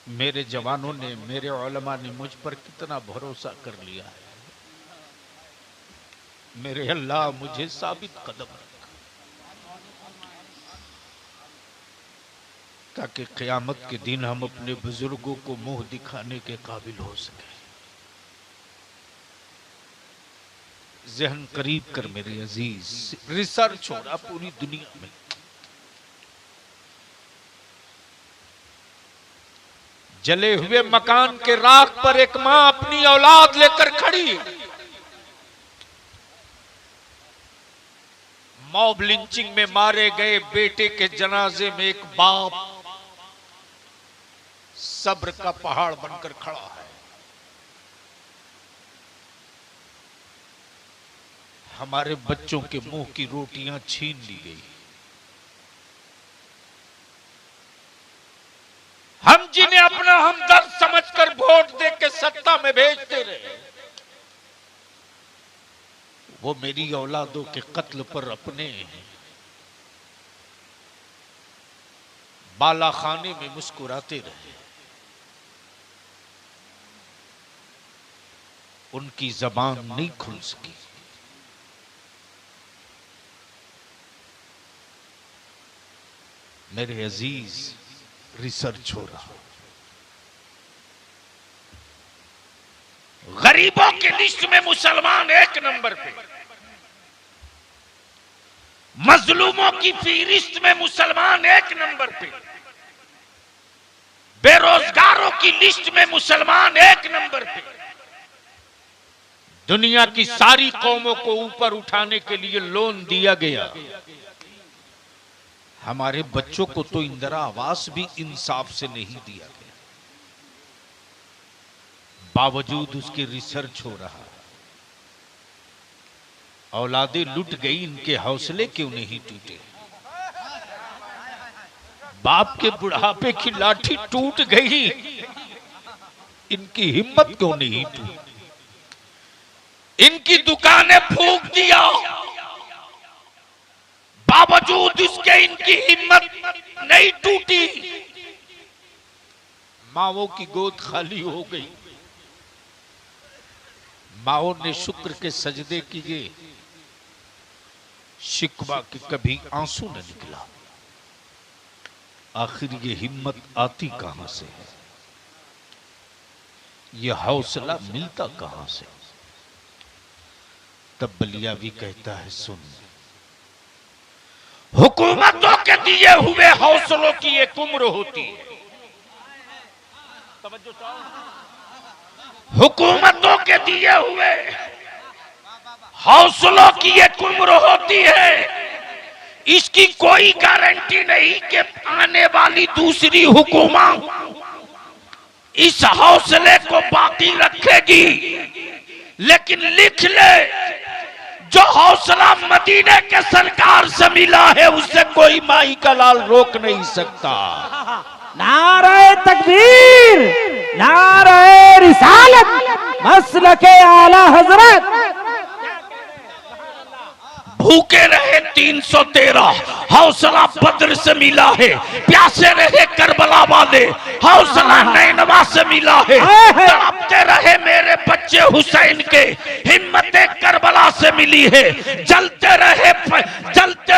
मेरे जवानों ने, मेरे उलमा ने मुझ पर कितना भरोसा कर लिया है। मेरे अल्लाह मुझे साबित कदम रख, ताकि क़यामत के दिन हम अपने बुजुर्गों को मुंह दिखाने के काबिल हो सके। जहन करीब कर मेरे अजीज, रिसर्च हो रहा पूरी दुनिया में। जले हुए मकान के राख पर एक मां अपनी औलाद लेकर खड़ी। मॉब लिंचिंग में मारे गए बेटे के जनाजे में एक बाप सब्र का पहाड़ बनकर खड़ा है। हमारे बच्चों के मुंह की रोटियां छीन ली गई। हम जिन्हें अपना हमदर्द समझकर वोट देकर सत्ता में भेजते रहे, वो मेरी औलादों के कत्ल पर अपने बालाखाने में मुस्कुराते रहे। उनकी जबान नहीं खुल सकी। मेरे अजीज, रिसर्च हो रहा। गरीबों की लिस्ट में मुसलमान 1 नंबर पे, मजलूमों की फहरिस्त में मुसलमान 1 नंबर पे, बेरोजगारों की लिस्ट में मुसलमान 1 नंबर पे। दुनिया की सारी कौमों को ऊपर उठाने के लिए लोन दिया गया। हमारे बच्चों को तो इंदिरा आवास भी इंसाफ से नहीं दिया गया। बावजूद उसके रिसर्च हो रहा। औलादे लुट गई, इनके हौसले क्यों नहीं टूटे? बाप के बुढ़ापे की लाठी टूट गई, इनकी हिम्मत क्यों नहीं टूटी? इनकी दुकानें फूंक दिया, बावजूद इसके इनकी हिम्मत नहीं टूटी। माओ की गोद खाली हो गई। माओ ने शुक्र के सजदे किए, शिकवा के कभी आंसू न निकला। आखिर ये हिम्मत आती कहां से है? ये हौसला मिलता कहां से? तब बलियावी कहता है, सुन, हुकूमतों के दिए हुए हौसलों की एक उम्र होती है। हुकूमतों के दिए हुए हौसलों की एक उम्र होती है। इसकी कोई गारंटी नहीं कि आने वाली दूसरी हुकूमत इस हौसले को बाकी रखेगी। लेकिन लिख ले, जो हौसला मदीने के सरकार से मिला है, उससे कोई माई का लाल रोक नहीं सकता। नारे तकबीर, नारे रिसालत, मसलके आला हजरत। भूखे रहे 313, हौसला बद्र से मिला है। प्यासे रहे करबला वाले, हौसला नैनवा से मिला है। तड़पते रहे मेरे बच्चे हुसैन के, हिम्मत करबला से मिली है। जलते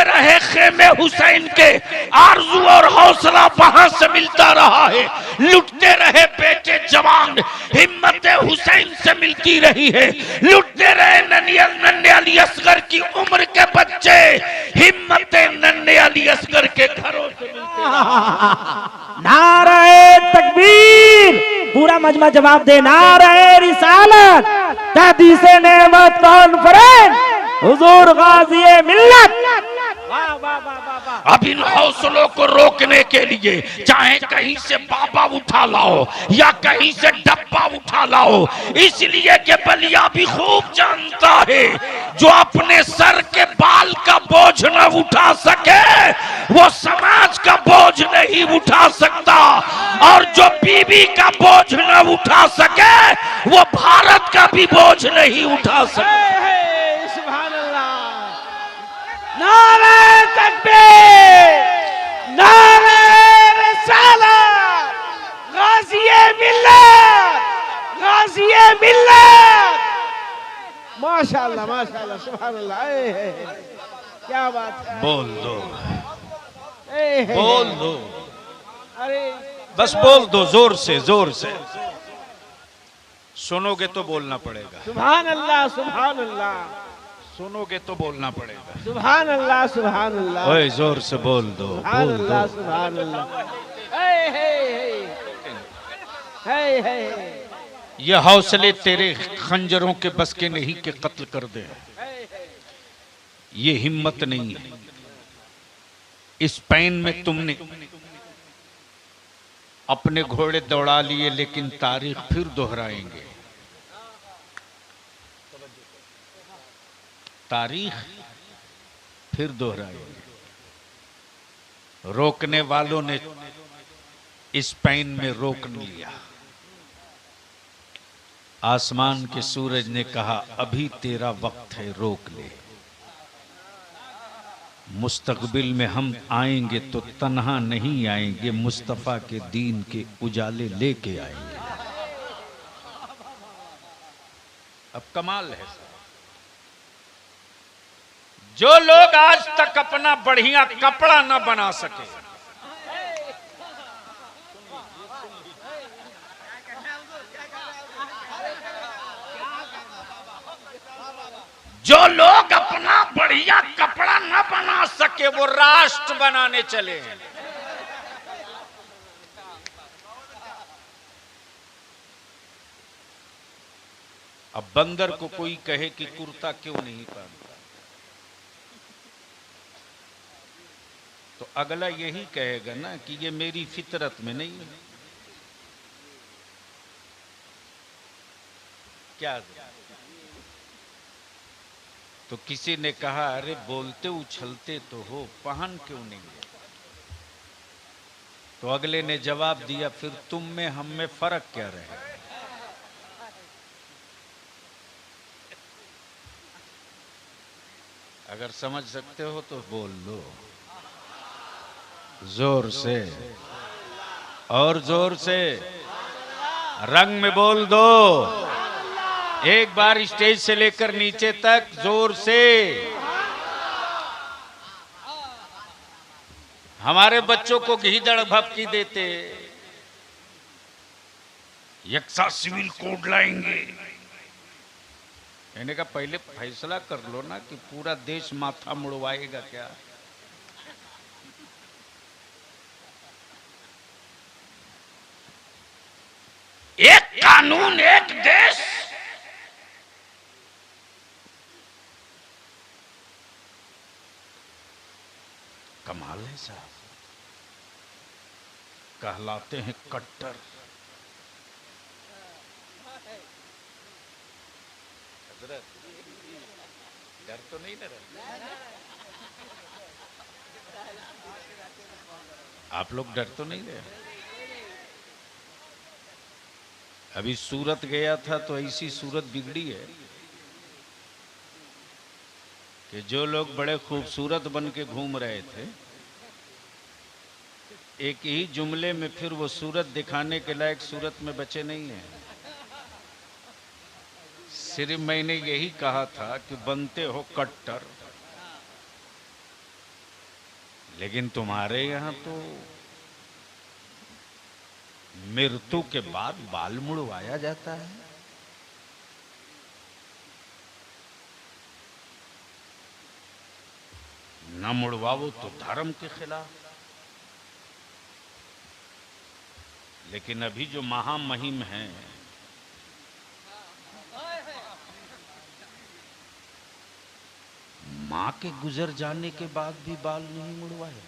रहे खेमे हुसैन के, आरजू और हौसला वहां से मिलता रहा है। लुटते रहे बेटे जवान, हिम्मत हुसैन से मिलती रही है। लुटते रहे नन्हे अली असगर की उम्र के बच्चे, हिम्मत नन्हे अली असगर के घरों से मिलते रहे। नारे तकबीर, पूरा मजमा जवाब दे। नारे रिसालत, तहदीसे नेमत कॉन्फ्रेंस, हुजूर गाज़ी मिल्लत। वाह वाह वाह वाह। अब इन हौसलों को रोकने के लिए चाहे कहीं से बाबा उठा लाओ या कहीं से डब्बा उठा लाओ, इसलिए कि बलिया भी खूब जानता है, जो अपने सर के बाल का बोझ न उठा सके वो समाज का बोझ नहीं उठा सकता, और जो बीवी का बोझ न उठा सके वो भारत का भी बोझ नहीं उठा सकता। नारे तकबीर, नारे रिसालत, गाज़ी मिल्लत, गाज़िए मिल्लत। माशाअल्लाह माशाअल्लाह, सुभान अल्लाह। क्या बात है। बोल दो, ए, बोल दो, अरे बस बोल दो जोर से, जोर से। सुनोगे तो बोलना पड़ेगा, सुभान अल्लाह सुभान अल्लाह, सुनोगे तो बोलना पड़ेगा। सुभान अल्लाह सुभान अल्लाह, ओए जोर से बोल दो, सुभान बोल अल्लाह दो। सुभान अल्लाह। हे ये हौसले तेरे खंजरों के बस के नहीं कि कत्ल कर दे, ये हिम्मत नहीं है। स्पेन में तुमने अपने घोड़े दौड़ा लिए, लेकिन तारीख फिर दोहराएंगे, तारीख फिर दोहराएंगे। रोकने वालों ने स्पेन में रोक लिया। आसमान के सूरज ने कहा अभी तेरा वक्त है, रोक ले। मुस्तकबिल में हम आएंगे तो तन्हा नहीं आएंगे, मुस्तफा के दीन के उजाले लेके आएंगे। अब कमाल है, जो लोग आज तक अपना बढ़िया कपड़ा न बना सके, जो लोग अपना बढ़िया कपड़ा न बना सके, वो राष्ट्र बनाने चले हैं। अब बंदर को कोई कहे कि कुर्ता क्यों नहीं पहनता, तो अगला यही कहेगा ना कि ये मेरी फितरत में नहीं है। क्या तो किसी ने कहा अरे बोलते उछलते तो हो, पहन क्यों नहीं है? तो अगले ने जवाब दिया फिर तुम में हम में फर्क क्या रहे? अगर समझ सकते हो तो बोल लो जोर से, और जोर से रंग में बोल दो, एक बार स्टेज से लेकर नीचे तक जोर से। हमारे बच्चों को घीदड़ भपकी देते, यक्सा सिविल कोड लाएंगे। मैंने कहा पहले फैसला कर लो ना कि पूरा देश माथा मुड़वाएगा क्या? एक कानून एक देश, कमाल है साहब। कहलाते हैं कट्टर। हजरत डर तो नहीं ना रहा? आप लोग डर तो नहीं रहे? अभी सूरत गया था तो ऐसी सूरत बिगड़ी है कि जो लोग बड़े खूबसूरत बन के घूम रहे थे, एक ही जुमले में फिर वो सूरत दिखाने के लायक सूरत में बचे नहीं हैं। सिर्फ मैंने यही कहा था कि बनते हो कट्टर, लेकिन तुम्हारे यहां तो मृत्यु के बाद बाल मुड़वाया जाता है। न मुड़वाओ तो धर्म के खिलाफ। लेकिन अभी जो महामहिम हैं, मां के गुजर जाने के बाद भी बाल नहीं मुड़वाए।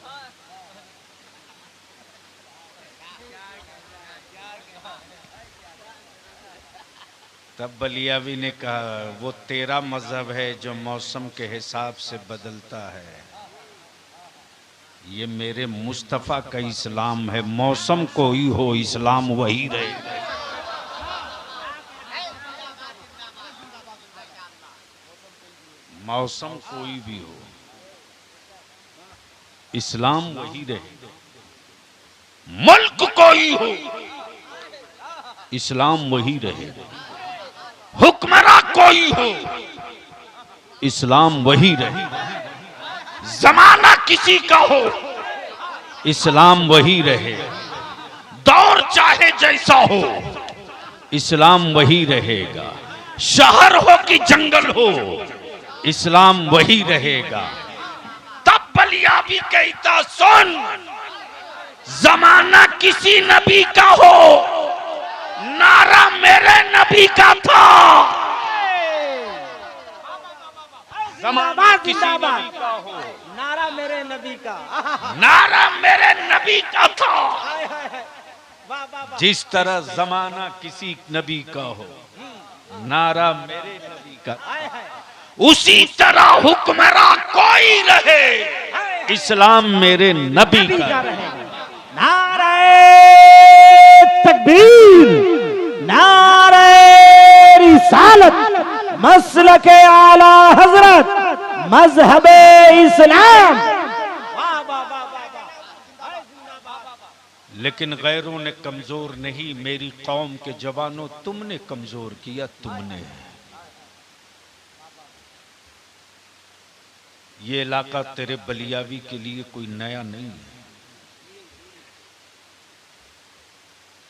तब बलियावी ने कहा वो तेरा मजहब है जो मौसम के हिसाब से बदलता है, ये मेरे मुस्तफा का इस्लाम है। मौसम कोई हो इस्लाम वही रहेगा। मौसम कोई भी हो इस्लाम वही रहेगा। मुल्क कोई हो इस्लाम वही रहेगा। हुक्मरान कोई हो, इस्लाम वही रहेगा। जमाना किसी का हो, इस्लाम वही रहेगा। दौर चाहे जैसा हो, इस्लाम वही रहेगा। शहर हो कि जंगल हो, इस्लाम वही रहेगा। तब बलिया भी कहता सुन, जमाना किसी नबी का हो, नारा मेरे नबी का था। जमाना किसी नबी का हो, नारा मेरे नबी का, नारा मेरे नबी का था। हाय हाय हाय, वाह वाह वाह। जिस तरह जमाना किसी नबी का हो, नारा मेरे नबी का, हाय हाय, उसी तरह हुक्मरान कोई रहे, इस्लाम मेरे नबी नबी का का रहेगा। नारे तकबीर, नारे रिसालत, मसलके आला हजरत, मजहबे इस्लाम। वाह वाह वाह वाह वाह। लेकिन गैरों ने कमजोर नहीं, मेरी कौम के जवानों तुमने कमजोर किया। तुमने ये इलाका तेरे बलियावी के लिए कोई नया नहीं है।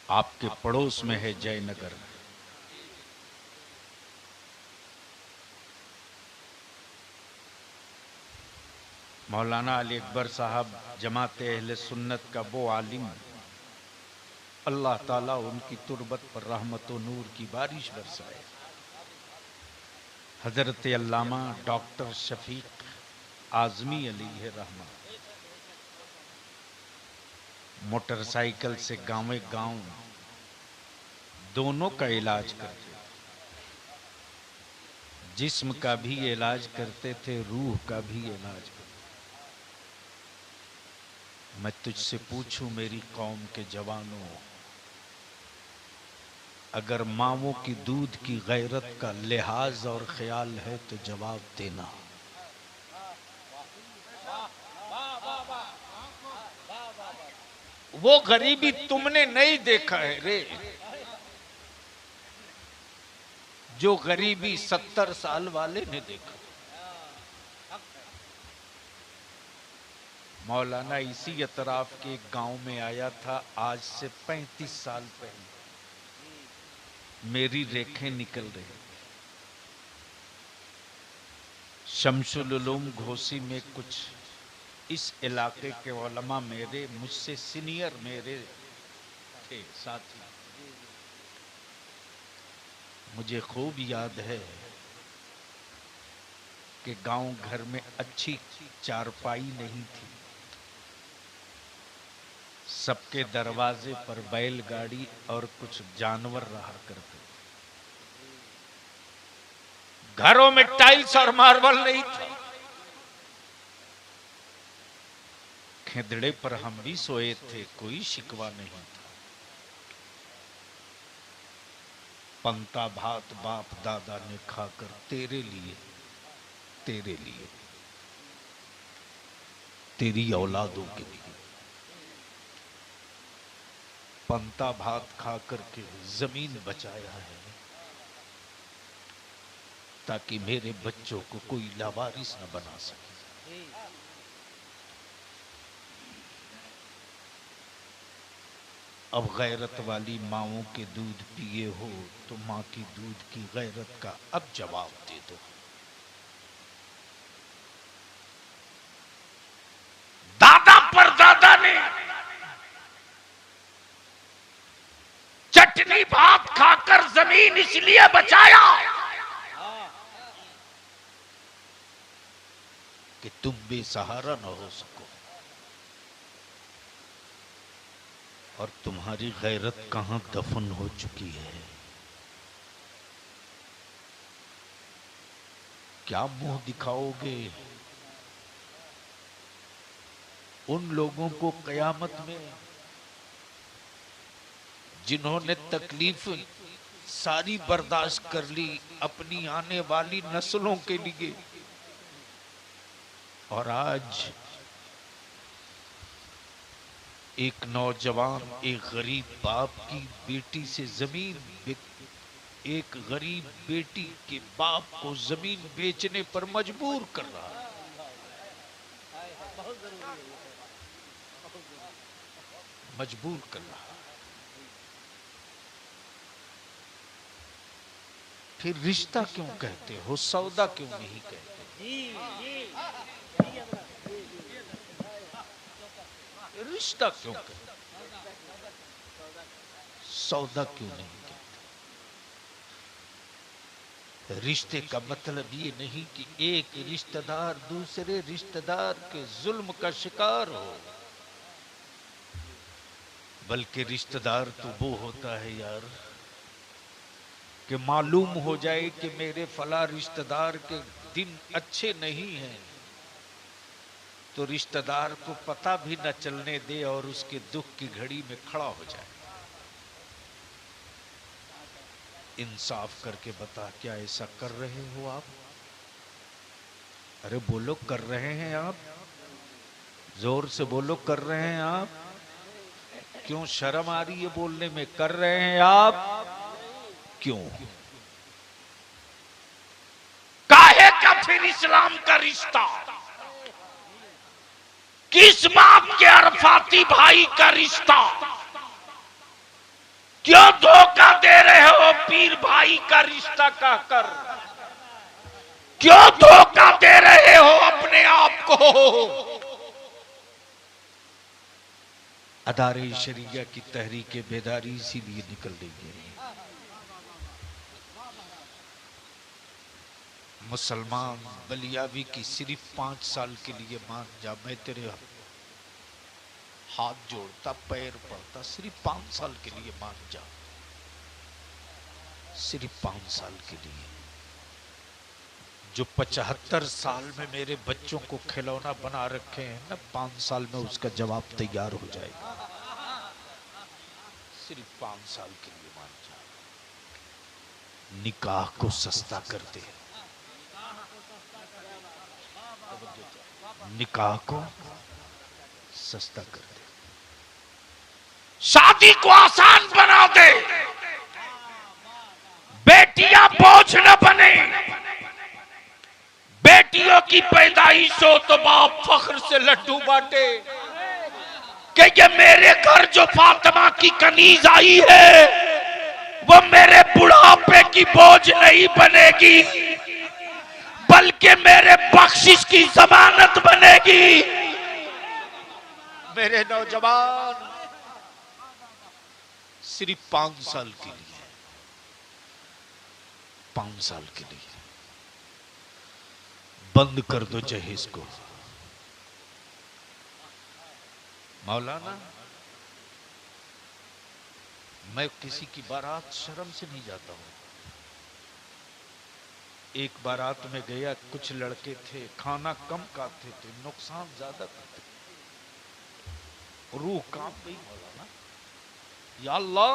आपके पड़ोस में है जयनगर। मौलाना अली अकबर साहब जमात अहले सुन्नत का वो आलिम, अल्लाह ताला उनकी तुरबत पर रहमत व नूर की बारिश बरसाए। हजरत अल्लामा डॉक्टर शफीक आजमी अलैहि रहमत मोटरसाइकिल से गांव गांव दोनों का इलाज करते, जिस्म का भी इलाज करते थे, रूह का भी इलाज करते। मैं तुझसे पूछूं मेरी कौम के जवानों, अगर मावों की दूध की गैरत का लिहाज और ख्याल है तो जवाब देना। वो गरीबी तुमने नहीं देखा है रे, जो गरीबी 70 साल वाले ने देखा। मौलाना इसी अतराफ के एक गांव में आया था आज से 35 साल पहले। मेरी रेखें निकल रही। शमसुल उलूम घोसी में कुछ इस इलाके के उलमा मेरे मुझसे सीनियर मेरे थे साथी। मुझे खूब याद है कि गांव घर में अच्छी चारपाई नहीं थी। सबके दरवाजे पर बैलगाड़ी और कुछ जानवर रहा करते। घरों में टाइल्स और मार्बल नहीं था। खेदड़े पर हम भी सोए थे, कोई शिकवा नहीं था। पंता भात बाप दादा ने खाकर तेरे लिए तेरी औलादों के लिए पंता भात खाकर के जमीन बचाया है, ताकि मेरे बच्चों को कोई लावारिस न बना सके। अब गैरत वाली माओं के दूध पिए हो तो मां की दूध की गैरत का अब जवाब दे दो। दादा परदादा ने चटनी भात खाकर जमीन इसलिए बचाया कि तुम बेसहारा न हो सको। और तुम्हारी गैरत कहां दफन हो चुकी है? क्या मुंह दिखाओगे उन लोगों को कयामत में जिन्होंने तकलीफ सारी बर्दाश्त कर ली अपनी आने वाली नस्लों के लिए, और आज एक नौजवान एक गरीब बाप की बेटी से जमीन, एक गरीब बेटी के बाप को जमीन बेचने पर मजबूर कर रहा है। मजबूर कर रहा है। फिर रिश्ता क्यों कहते हो, सौदा क्यों नहीं कहते? रिश्ता क्यों कहते, सौदा क्यों नहीं कहते? रिश्ते का मतलब ये नहीं कि एक रिश्तेदार दूसरे रिश्तेदार के जुल्म का शिकार हो, बल्कि रिश्तेदार तो वो होता है यार कि मालूम हो जाए कि मेरे फला रिश्तेदार के दिन अच्छे नहीं हैं, तो रिश्तेदार को पता भी न चलने दे और उसके दुख की घड़ी में खड़ा हो जाए। इंसाफ करके बता, क्या ऐसा कर रहे हो आप? अरे बोलो, कर रहे हैं आप? जोर से बोलो, कर रहे हैं आप? क्यों शर्म आ रही है बोलने में? कर रहे हैं आप? क्यों? काहे का फिर इस्लाम का रिश्ता? किस बात के अरफाती भाई का रिश्ता? क्यों धोखा दे रहे हो पीर भाई का रिश्ता कहकर? क्यों धोखा दे रहे हो अपने आप को? अदारे शरिया की तहरीक बेदारी इसीलिए निकल रही है। मुसलमान बलियावी की सिर्फ 5 साल के लिए मान जा, मैं तेरे हाथ जोड़ता, पैर पड़ता, सिर्फ 5 साल के लिए मान जा, सिर्फ 5 साल के लिए। जो 75 साल में मेरे बच्चों को खिलौना बना रखे हैं ना, 5 साल में उसका जवाब तैयार हो जाएगा। सिर्फ 5 साल के लिए मान जा। निकाह को सस्ता करते हैं, निकाह को सस्ता कर दे, शादी को आसान बना दे, बेटियां बोझ न बने। बेटियों की पैदाइश हो तो बाप फख्र से लड्डू बांटे कि ये मेरे घर जो फातिमा की कनीज आई है वो मेरे बुढ़ापे की बोझ नहीं बनेगी, बल्कि मेरे बख्शिश की जमानत बनेगी। मेरे नौजवान, सिर्फ 5 साल के लिए, 5 साल के लिए बंद कर दो जहेज को। मौलाना, मैं किसी की बारात शर्म से नहीं जाता हूं। एक बारात में गया, कुछ लड़के थे, खाना कम खाते थे, नुकसान ज्यादा करते, रूह कांप गई। मौलाना, या अल्लाह,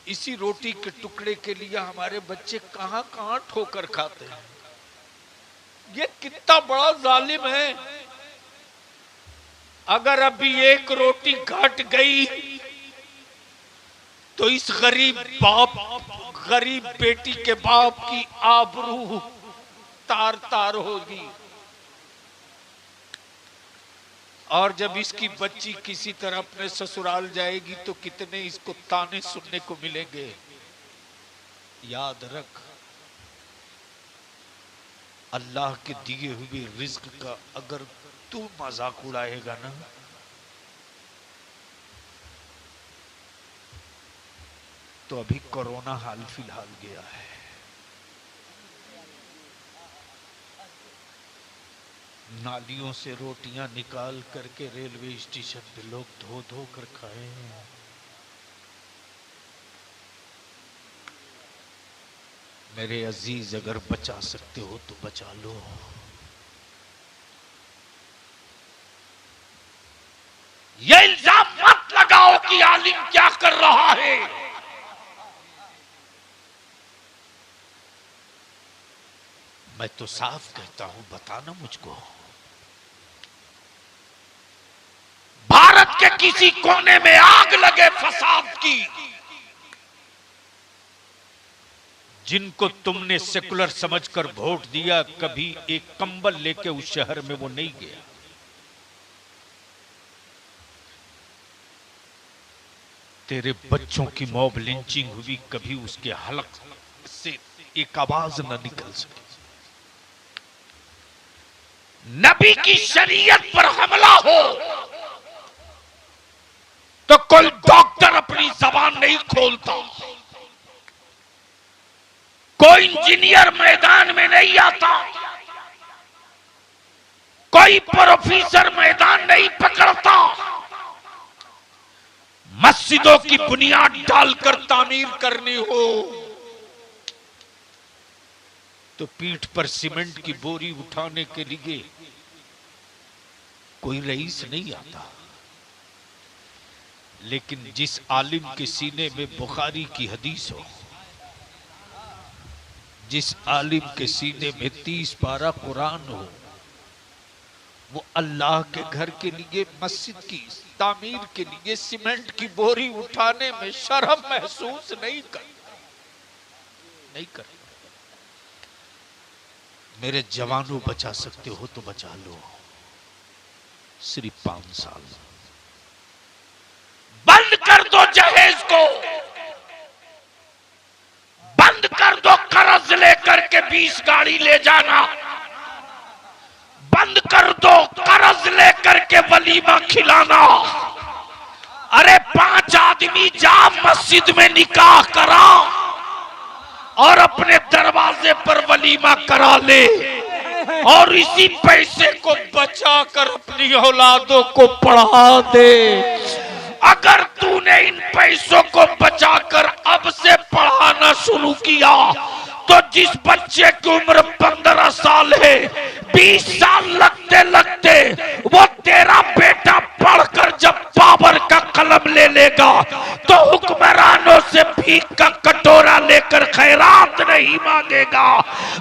इसी रोटी के टुकड़े के लिए हमारे बच्चे कहां कहां ठोकर खाते हैं। ये कितना बड़ा जालिम है। अगर अभी एक रोटी घट गई तो इस गरीब गरीब बेटी के बाप की आबरू तार तार होगी। और जब इसकी बच्ची किसी तरह अपने ससुराल जाएगी तो कितने इसको ताने सुनने को मिलेंगे। याद रख, अल्लाह के दिए हुए रिज्क का अगर तू मजाक उड़ाएगा ना, तो अभी कोरोना हाल फिलहाल गया है, नालियों से रोटियां निकाल करके रेलवे स्टेशन पे लोग धो धो कर खाए हैं। मेरे अजीज, अगर बचा सकते हो तो बचा लो। ये इल्जाम मत लगाओ कि आलिम क्या कर रहा है। मैं तो साफ कहता हूं, बताना मुझको। भारत भारत के किसी कोने में आग लगे फसाद की, जिनको तुमने सेकुलर समझकर वोट दिया, कभी एक कंबल लेके उस शहर में वो नहीं गया। तेरे बच्चों की मॉब लिंचिंग हुई, कभी उसके हलक से एक आवाज न निकल सकी। नबी की शरीयत पर हमला हो तो कोई डॉक्टर अपनी जबान नहीं खोलता, कोई इंजीनियर मैदान में नहीं आता, कोई प्रोफेसर मैदान नहीं पकड़ता। मस्जिदों की बुनियाद डालकर तामीर करनी हो तो पीठ पर सीमेंट की बोरी उठाने के लिए कोई रईस नहीं आता। लेकिन जिस आलिम के सीने में बुखारी की हदीस हो, जिस आलिम के सीने में 30 पारा कुरान हो, वो अल्लाह के घर के लिए, मस्जिद की तामीर के लिए सीमेंट की बोरी उठाने में शर्म महसूस नहीं कर। मेरे जवानों, बचा सकते हो तो बचा लो, सिर्फ 5 साल। बंद कर दो जहेज को, बंद कर दो कर्ज लेकर के 20 गाड़ी ले जाना, बंद कर दो कर्ज लेकर के वलीमा खिलाना। अरे 5 आदमी जा मस्जिद में निकाह करा और अपने दरवाजे पर वलीमा करा ले, और इसी पैसे को बचाकर अपनी औलादों को पढ़ा दे। अगर तूने इन पैसों को बचाकर अब से पढ़ाना शुरू किया तो जिस बच्चे की उम्र 15 साल है, 20 साल लगते लगते वो तेरा बेटा पढ़कर जब बाबर का कलम ले लेगा तो हुक्मरानों से भीख का कटोरा लेकर खैरात नहीं मांगेगा,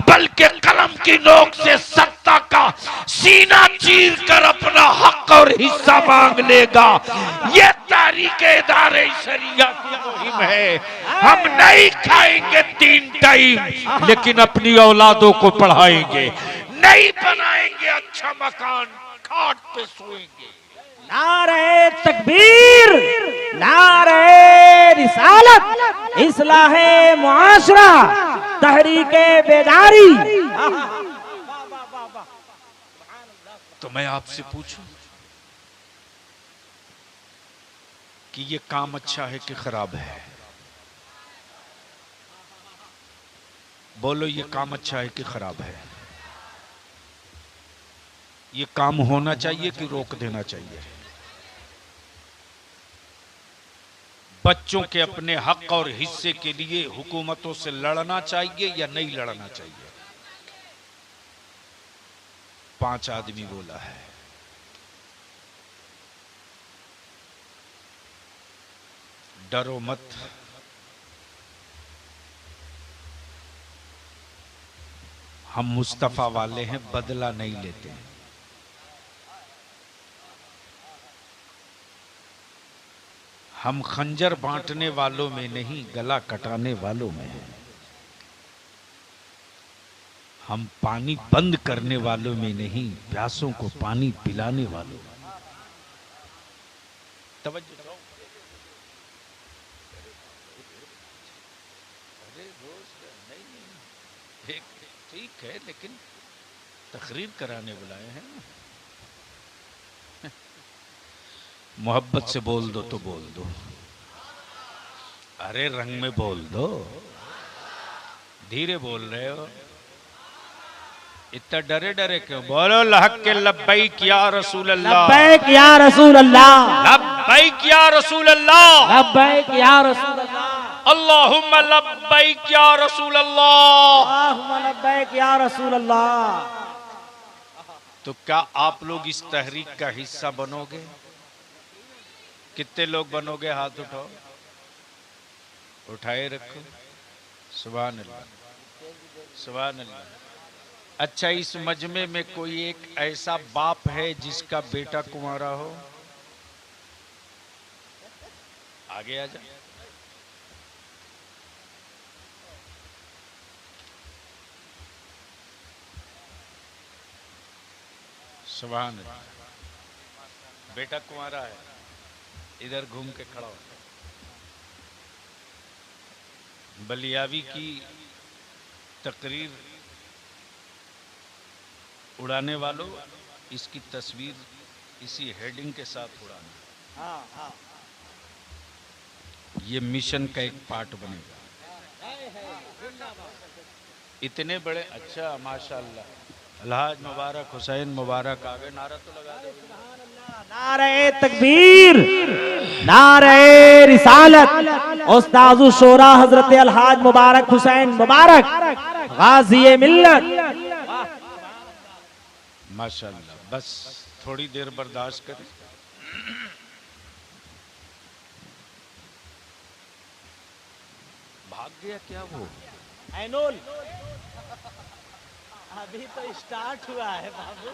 बल्कि कलम की नोक से सत्ता का सीना चीर कर अपना हक और हिस्सा मांग लेगा। ये तारीखे इदारे शरिया की मुहिम है। हम नहीं खाएंगे 3 टाइम, लेकिन अपनी औलादों को पढ़ाएंगे। नहीं बनाएंगे अच्छा मकान, खाट पे सोएंगे। नारे तकबीर, नारे रिसालत, इस्लाहे मुआशरा, तहरीके बेदारी। तो मैं आपसे पूछूं कि ये काम अच्छा है कि खराब है? बोलो, ये काम अच्छा है कि खराब है? ये काम होना चाहिए कि रोक देना चाहिए? बच्चों के अपने हक और हिस्से के लिए हुकूमतों से लड़ना चाहिए या नहीं लड़ना चाहिए? 5 आदमी बोला है। डरो मत, हम मुस्तफा वाले हैं, बदला नहीं लेते हैं। हम खंजर बांटने वालों में नहीं, गला कटाने वालों में हैं। हम पानी बंद करने वालों में नहीं, प्यासों को पानी पिलाने वालों में। तवज्जो करो। अरे रोज नहीं, ठीक है, लेकिन तकरीर कराने बुलाए हैं। मोहब्बत से बोल दो तो बोल दो, अरे रंग में बोल दो। धीरे बोल रहे हो, इतना डरे डरे क्यों? बोलो लहक के लब्बैक या रसूल अल्लाह, लब्बैक या रसूल अल्लाह, लब्बैक या रसूल अल्लाह, लब्बैक या रसूल अल्लाह, अल्लाहुम्मा लब्बैक या रसूल अल्लाह, अल्लाहुम्मा लब्बैक या रसूल अल्लाह। तो क्या आप लोग इस तहरीक का हिस्सा बनोगे? कितने लोग बनोगे? हाथ उठाओ, उठाए रखो। सुभान अल्लाह, सुभान अल्लाह। अच्छा, इस मजमे में कोई एक ऐसा बाप है जिसका बेटा कुंवारा हो? आगे आ जा। सुभान अल्लाह। बेटा कुंवारा है, इधर घूम के खड़ा हो। बलियावी की तकरीर उड़ाने वालों, इसकी तस्वीर इसी हेडिंग के साथ उड़ाना। हाँ हाँ। ये मिशन का एक पार्ट बनेगा। इतने बड़े, अच्छा माशाल्लाह, अलहाज मुबारक, हुसैन मुबारक, आगे नारा तो लगा दो। नारे तकबीर, नारे रिसालत, उस्ताज़ु शोरा हजरत अलहाज मुबारक हुसैन मुबारक, गाज़ी मिल्लत। माशाल्लाह, बस थोड़ी देर बर्दाश्त करें। भाग गया क्या वो? ऐनुल, अभी तो स्टार्ट हुआ है बाबू।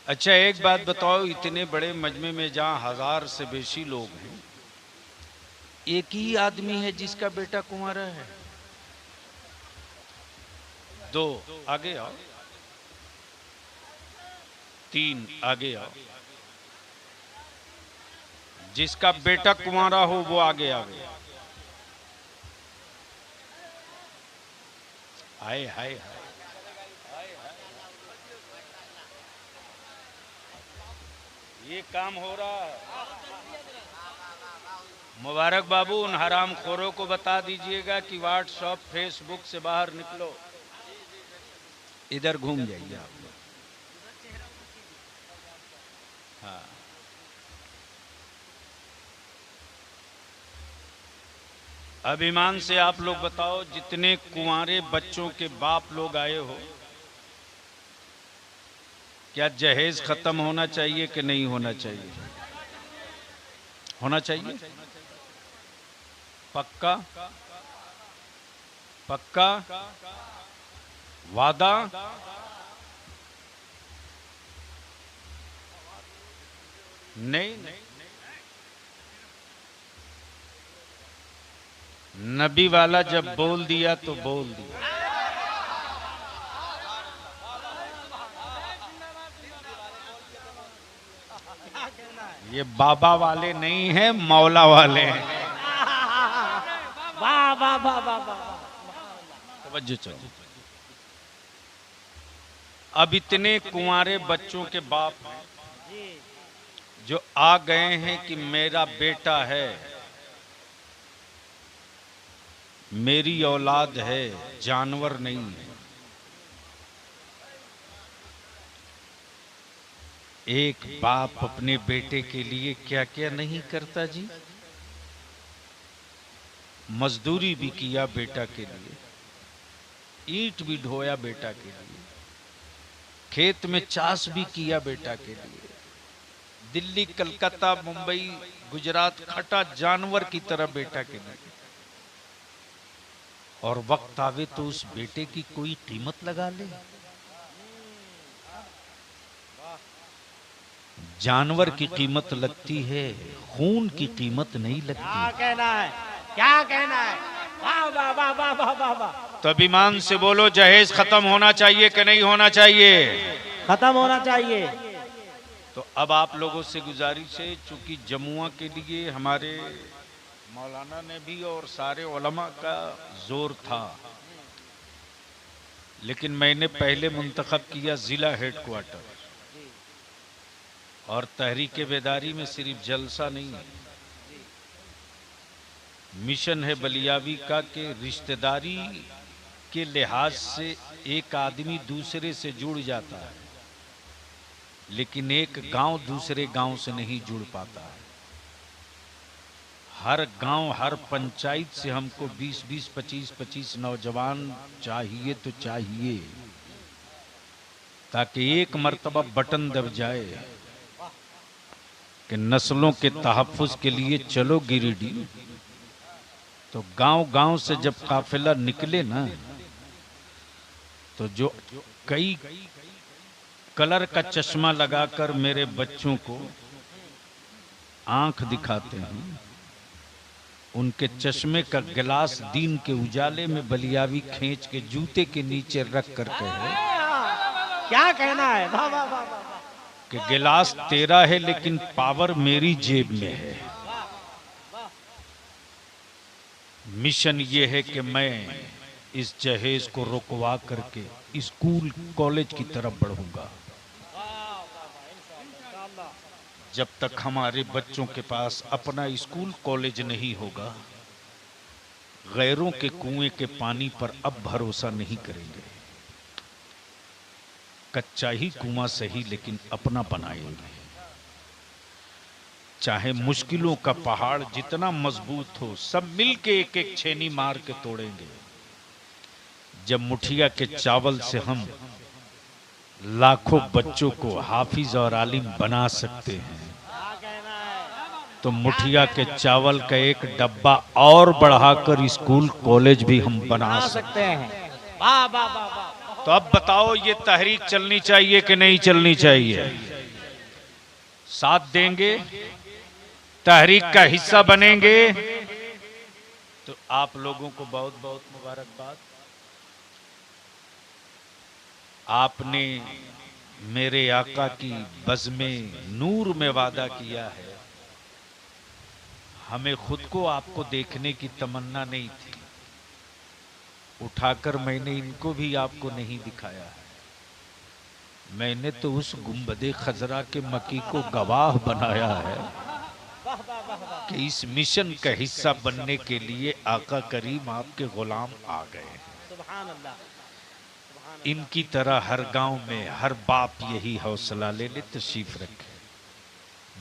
अच्छा एक बात बताओ, इतने बड़े मजमे में जहाँ 1000 से बेशी लोग हैं, एक ही आदमी है जिसका बेटा कुंवारा है? 2 आगे आओ, 3 आगे आओ। जिसका बेटा कुंवारा हो वो आगे आवे। हाय हाय हाय। ये काम हो रहा है। मुबारक बाबू, उन हराम खोरों को बता दीजिएगा कि व्हाट्सएप फेसबुक से बाहर निकलो। इधर घूम जाइए आप लोग। हाँ, अभिमान से आप लोग बताओ, जितने कुंवारे बच्चों के बाप लोग आए हो, क्या जहेज खत्म होना चाहिए कि नहीं होना चाहिए? होना चाहिए। पक्का? पक्का? वादा? नहीं। नबी वाला जब बोल दिया तो बोल दिया। ये बाबा वाले नहीं हैं, मौला वाले हैं। वाह वाह वाह वाह वाह। तवज्जो चलो। अब इतने कुंवारे बच्चों के बाप हैं जो आ गए हैं कि मेरा बेटा है, मेरी औलाद है, जानवर नहीं है। एक बाप अपने बेटे के लिए क्या क्या नहीं करता जी। मजदूरी भी किया बेटा के लिए, ईंट भी ढोया बेटा के लिए, खेत में चाष भी किया बेटा के लिए, दिल्ली कलकत्ता मुंबई गुजरात खटा जानवर की तरह बेटा के लिए। और वक्त आवे तो उस बेटे की कोई कीमत लगा ले। जानवर की कीमत लगती है, खून की कीमत नहीं लगती। क्या कहना है, क्या कहना है? वाह वाह वाह वाह वाह वाह वाह। तो अभिमान से बोलो, जहेज खत्म होना चाहिए कि नहीं होना चाहिए? खत्म होना चाहिए। तो अब आप लोगों से गुजारिश है, चूंकि जमुआ के लिए हमारे मौलाना ने भी और सारे उलमा का जोर था, लेकिन मैंने पहले मुंतखब किया जिला हेडक्वार्टर। और तहरीक बेदारी में सिर्फ जलसा नहीं है, मिशन है बलियावी का कि रिश्तेदारी के लिहाज से एक आदमी दूसरे से जुड़ जाता है, लेकिन एक गांव दूसरे गांव से नहीं जुड़ पाता है। हर गांव, हर पंचायत से हमको 20-20, 25-25 नौजवान चाहिए तो चाहिए, ताकि एक मर्तबा बटन दब जाए कि नस्लों के तहफ़्फ़ुज़ के लिए चलो गिरिडीह। तो गांव गांव से जब काफिला निकले ना, तो जो कई कलर का चश्मा लगाकर मेरे बच्चों को आंख दिखाते हैं, उनके चश्मे का गिलास दीन के उजाले में बलियावी खींच के जूते के नीचे रख कर कहे क्या कहना है? वाह वाह वाह वाह। कि गिलास तेरा है लेकिन पावर मेरी जेब में है। मिशन ये है कि मैं इस जहेज को रुकवा करके स्कूल कॉलेज की तरफ बढ़ूंगा। जब तक हमारे बच्चों के पास अपना स्कूल कॉलेज नहीं होगा, गैरों के कुएं के पानी पर अब भरोसा नहीं करेंगे। कच्चा ही कुआं सही लेकिन अपना बनाएंगे। चाहे मुश्किलों का पहाड़ जितना मजबूत हो, सब मिलके एक एक छेनी मार के तोड़ेंगे। जब मुठिया के चावल से हम लाखों बच्चों को हाफिज और आलिम बना सकते हैं, तो मुठिया के चावल का एक डब्बा और बढ़ाकर स्कूल कॉलेज भी हम बना सकते हैं। वाह वाह वाह वाह। तो अब बताओ, ये तहरीक चलनी चाहिए कि नहीं चलनी चाहिए? साथ देंगे, तहरीक का हिस्सा बनेंगे, तो आप लोगों को बहुत बहुत मुबारकबाद। आपने मेरे आका की बज़्मे नूर में वादा किया है। हमें खुद को आपको देखने की तमन्ना नहीं थी, उठाकर मैंने इनको भी आपको नहीं दिखाया है। मैंने तो उस गुंबदे खजरा के मकी को गवाह बनाया है कि इस मिशन का हिस्सा बनने के लिए आका करीम आपके गुलाम आ गए हैं। सुभान अल्लाह। इनकी तरह हर गांव में हर बाप यही हौसला ले ले, तशरीफ रखे,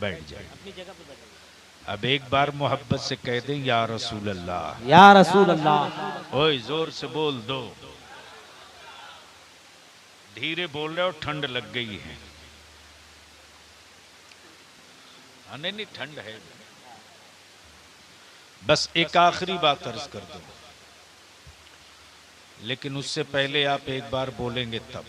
बैठ जाए। अपनी जगह पे बैठो। अब एक बार मोहब्बत से कह दें, या रसूल अल्लाह। या रसूल अल्लाह। ओए जोर से बोल दो। धीरे बोल रहे हो, ठंड लग गई है। नहीं नहीं, ठंड है। बस एक आखिरी बात अर्ज कर दो, लेकिन उससे पहले आप एक बार बोलेंगे तब।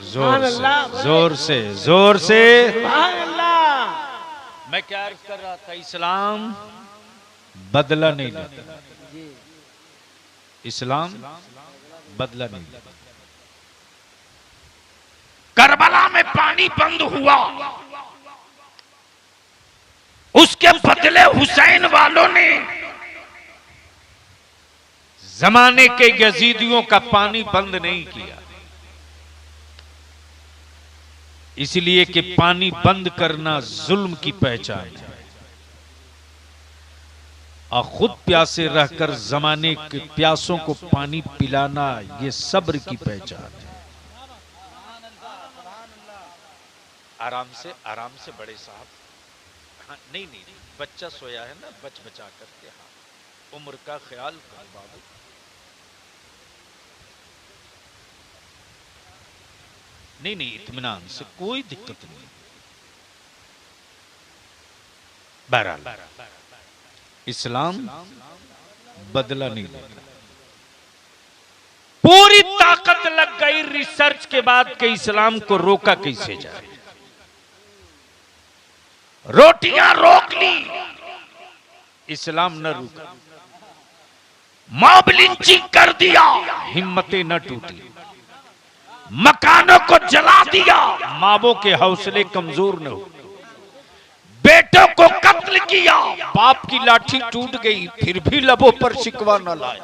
जोर से जोर से जोर से। सुभान अल्लाह। मैं क्या अर्ज कर रहा था? इस्लाम बदला नहीं लेता। इस्लाम बदला नहीं लेता। करबला में पानी बंद हुआ, उसके बदले हुसैन वालों ने जमाने के यजीदियों का पानी बंद नहीं किया, इसलिए कि पानी बंद करना जुल्म की पहचान है, और खुद प्यासे रहकर जमाने के प्यासों को पानी पिलाना ये सब्र की पहचान है। आराम से बड़े साहब। हाँ, नहीं नहीं, बच्चा सोया है ना, बचा करके। हाँ, उम्र का ख्याल करो बाबू। नहीं नहीं, इत्मीनान से, कोई दिक्कत नहीं। बहरहाल इस्लाम बदला नहीं लेता। पूरी ताकत लग गई रिसर्च के बाद कि इस्लाम को रोका कैसे जाए। रोटियां रोक ली, इस्लाम न रुका। मॉब लिंचिंग कर दिया, हिम्मतें न टूटी। मकानों को जला दिया, मावों के हौसले कमजोर न हो। बेटों को कत्ल किया, बाप की लाठी टूट गई, फिर भी लबों पर शिकवा न लाए।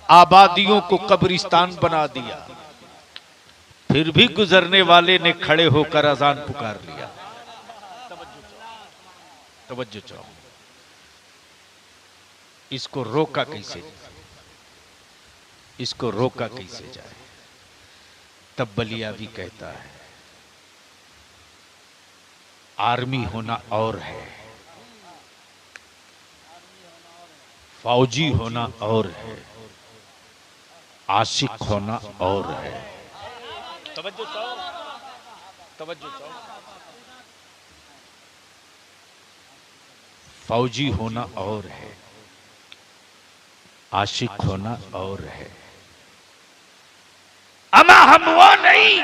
आबादियों को कब्रिस्तान बना दिया, फिर भी गुजरने वाले ने खड़े होकर अजान पुकार लिया। तवज्जो चाहो, इसको रोका कैसे? इसको रोका कैसे जाए? तब बलिया भी कहता है, आर्मी होना और है, फौजी होना और है, आशिक होना और है। तवज्जो चाहो, तवज्जो चाहो। फौजी होना और है, आशिक होना और है। अमा हम वो नहीं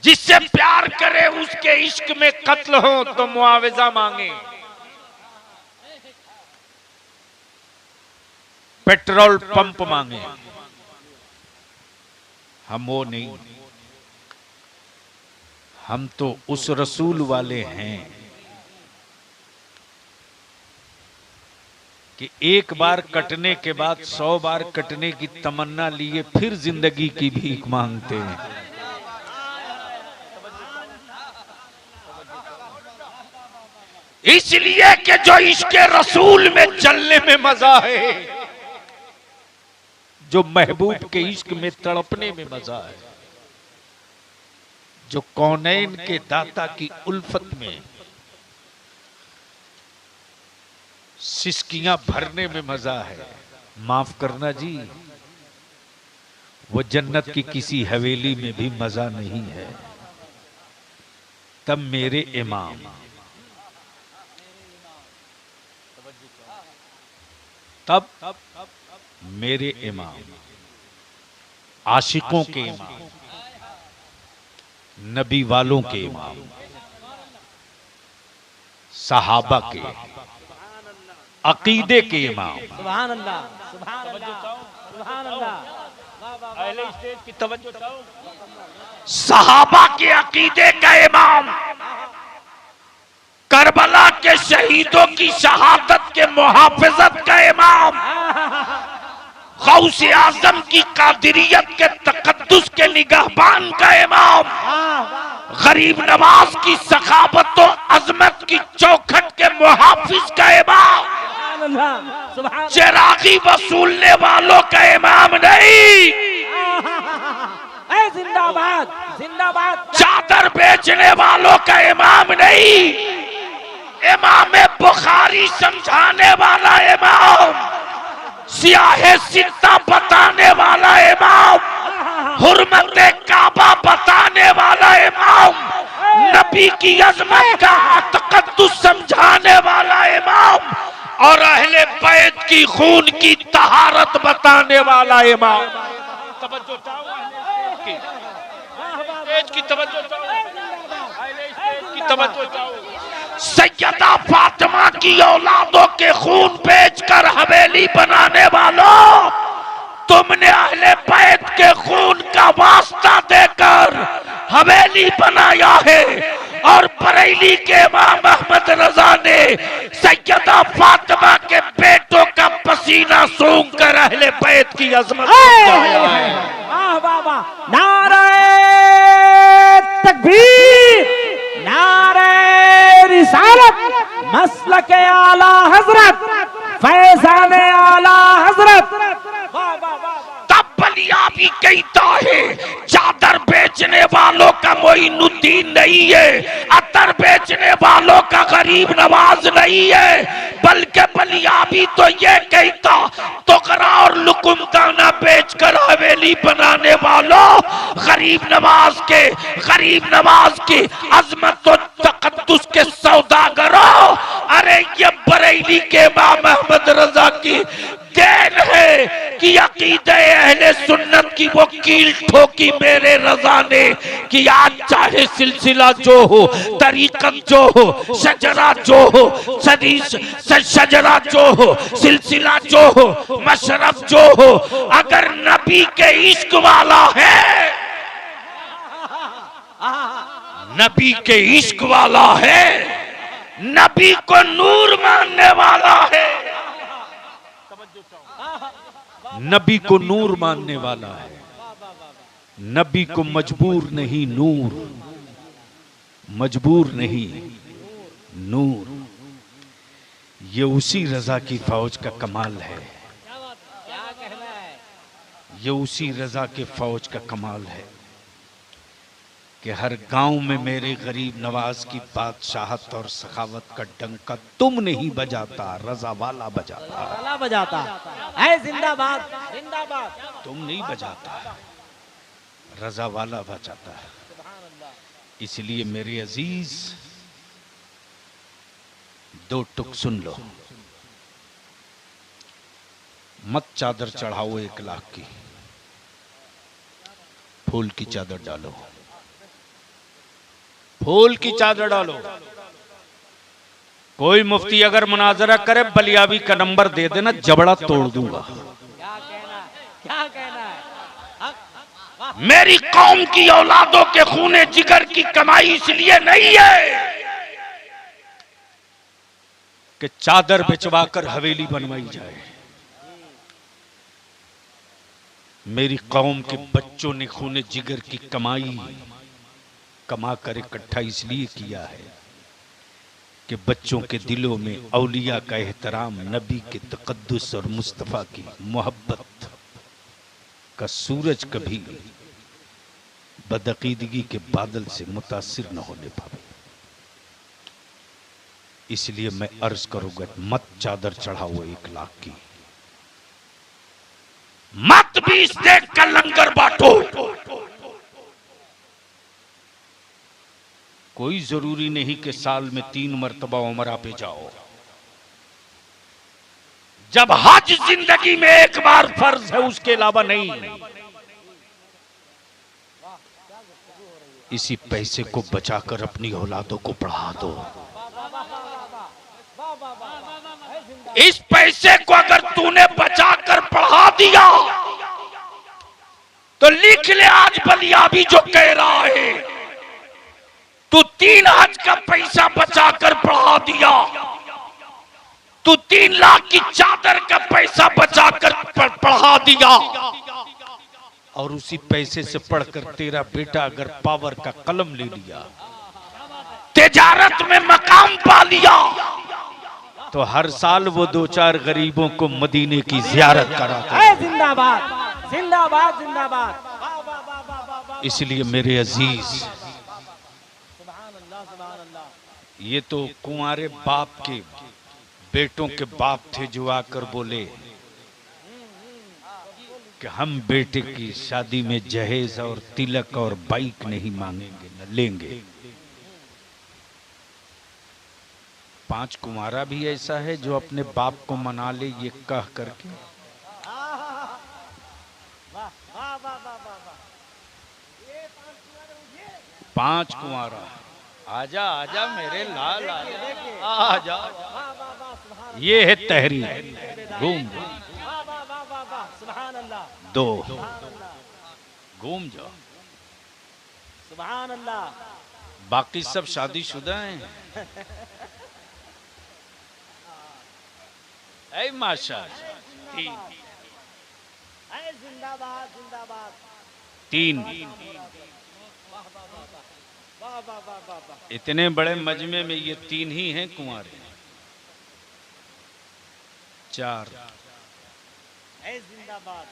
जिससे प्यार करे उसके इश्क में कत्ल हो तो मुआवजा मांगे, पेट्रोल पंप मांगे। हम वो नहीं, हम तो उस रसूल वाले हैं कि एक बार कटने के बाद 100 बार कटने की तमन्ना लिए फिर जिंदगी की भीख मांगते हैं। इसलिए कि जो इश्क रसूल में चलने में मजा है, जो महबूब के इश्क में तड़पने में मजा है, जो कौनैन के दाता की उल्फत में सिसकियां भरने में मजा है। माफ करना जी, वो जन्नत की किसी हवेली में भी मजा नहीं है। तब मेरे इमाम, तब मेरे इमाम, आशिकों के इमाम, नबी वालों के इमाम, सहाबा के, अकीदे के इमाम, सुभान अल्लाह, सुभान अल्लाह, सुभान अल्लाह। अहले स्टेज की तवज्जो चाहो। सहाबा के अकीदे का इमाम, करबला के शहीदों की शहादत के मुहाफिजत का इमाम, गौसे आजम की कादिरियत के तकद्दुस के निगाहबान का इमाम, गरीब नवाज की सखावत और अजमत की चौखट के मुहाफिज का इमाम, चिरागी वसूलने वालों का इमाम नहीं, जिंदाबाद जिंदाबाद, चादर बेचने वालों का इमाम नहीं, इमाम बुखारी समझाने वाला इमाम, सियाहे सित्ता बताने वाला इमाम, हुर्मत काबा बताने वाला इमाम, नबी की अजमत का तकद्दुस समझाने वाला इमाम और अहले बैत की खून की तहारत बताने वाला इमाम। तवज्जो चाहो, स्टेज की तवज्जो चाहो, स्टेज की तवज्जो चाहो। सैयदा फातिमा की औलादों के खून बेचकर हवेली बनाने वालों, तुमने अहले बैत के खून का वास्ता देकर हवेली बनाया है और बरेली के इमाम अहमद रजा ने सैयदा फातिमा के बेटों का पसीना सूंघ कर अहले बैत की अजमत नारे तकबीर, नारे रिसालत, मसलके आला हजरत, फैजाने आला हजरत। तब बलिया भी कहता है चादर बेचने वालों का मोइनुद्दीन नहीं है, अतर बेचने वालों का गरीब नवाज नहीं है, बल्कि बलिया भी तो ये कहता तोकरा और लुकुम दाना बेचकर हवेली बनाने वालों, गरीब नवाज की अजमत और तकद्दुस के सौदागरों, अरे ये बरेली के इमाम अहमद रजा की देन है कि अकीदे अहले सुन्नत की वो कील ठोकी मेरे रजा ने कि आज चाहे सिलसिला जो हो, तरीकत जो हो, शजरा जो हो, शजरा जो हो, सिलसिला जो हो, मशरफ जो हो, अगर नबी के इश्क वाला है, नबी के इश्क वाला है, नबी को नूर मानने वाला है, नबी को नूर मानने वाला है, नबी को मजबूर नहीं नूर, मजबूर नहीं नूर। ये उसी रजा की फौज का कमाल है, ये उसी रजा के फौज का कमाल है कि हर गांव में मेरे गरीब नवाज की बादशाहत और सखावत का डंका तुम नहीं बजाता, रजा वाला बजाता है। जिंदाबाद जिंदाबाद, तुम नहीं बजाता, रजा वाला बजाता। इसलिए मेरे अजीज, दो टुक सुन लो। मत चादर चढ़ाओ 1 लाख की, फूल की चादर डालो, फूल की चादर डालो। कोई मुफ्ती अगर मुनाजरा करे, बलियाबी का नंबर दे देना, जबड़ा तोड़ दूंगा। क्या कहना है, क्या कहना है? मेरी कौम की औलादों के खूने जिगर की कमाई इसलिए नहीं है कि चादर बिछवाकर हवेली बनवाई जाए। मेरी कौम के बच्चों ने खूने जिगर की कमाई कमा कर इकट्ठा इसलिए किया है कि बच्चों के दिलों में औलिया का एहतराम, नबी के तकद्दुस और मुस्तफ़ा की मोहब्बत का सूरज कभी बदअकीदगी के बादल से मुतासिर न होने पाए। इसलिए मैं अर्ज करूंगा, मत चादर चढ़ाओ 1 लाख की, मत 20 देख कर लंगर बांटो। कोई जरूरी नहीं कि साल में 3 मरतबा उमरा पे जाओ। जब हज जिंदगी में एक बार फर्ज है, उसके अलावा नहीं। इसी पैसे को बचाकर अपनी औलादों को पढ़ा दो। इस पैसे को अगर तूने बचाकर पढ़ा दिया तो लिख ले आज बलियाबी जो कह रहा है, तू 3 हज का पैसा बचाकर पढ़ा दिया, तू 3 लाख की चादर का पैसा बचाकर पढ़ा दिया, और उसी पैसे से पढ़कर तेरा बेटा अगर पावर का कलम ले लिया, तिजारत में मकाम पा लिया, तो हर साल वो 2-4 गरीबों को मदीने की जियारत कराता है। जिंदाबाद जिंदाबाद जिंदाबाद। वाह वाह वाह वाह वाह वाह। इसलिए मेरे अजीज, सुभान अल्लाह सुभान अल्लाह। ये तो कुंवारे बाप के बेटों के बाप थे जो आकर बोले कि हम बेटे की शादी में जहेज और तिलक और बाइक नहीं मांगेंगे, न लेंगे। 5 कुंवारा भी ऐसा है जो अपने बाप को मना ले ये कह करके। वाह वाह वाह वाह वाह। 5 कुंवारा, आजा आजा मेरे लाल, आजा। वाह वाह वाह सुभान। ये है तहरीर। घूम वाह वाह वाह वाह वाह सुभान अल्लाह 2, सुभान अल्लाह घूम जाओ। सुभान अल्लाह। बाकी सब शादीशुदा हैं। ऐ माशाअल्लाह। 3 ऐ जिंदाबाद जिंदाबाद। 3 वाह वाह वाह वाह वाह वाह वाह वाह। इतने बड़े मजमे में ये 3 ही हैं कुंवारे। 4 ऐ जिंदाबाद।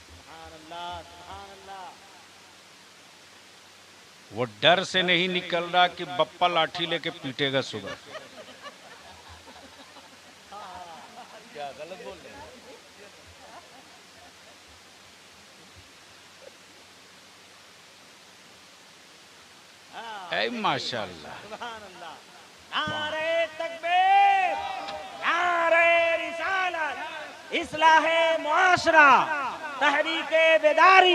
सुभान अल्लाह सुभान अल्लाह। वो डर से नहीं निकल रहा कि बप्पा लाठी लेके पीटेगा सुबह। क्या गलत बोल रहे हैं? ऐ माशाअल्लाह। सुभान अल्लाह। नारे तकबीर, नारे रिसालत, इस्लाहे मुआशरा, तहरीके बेदारी।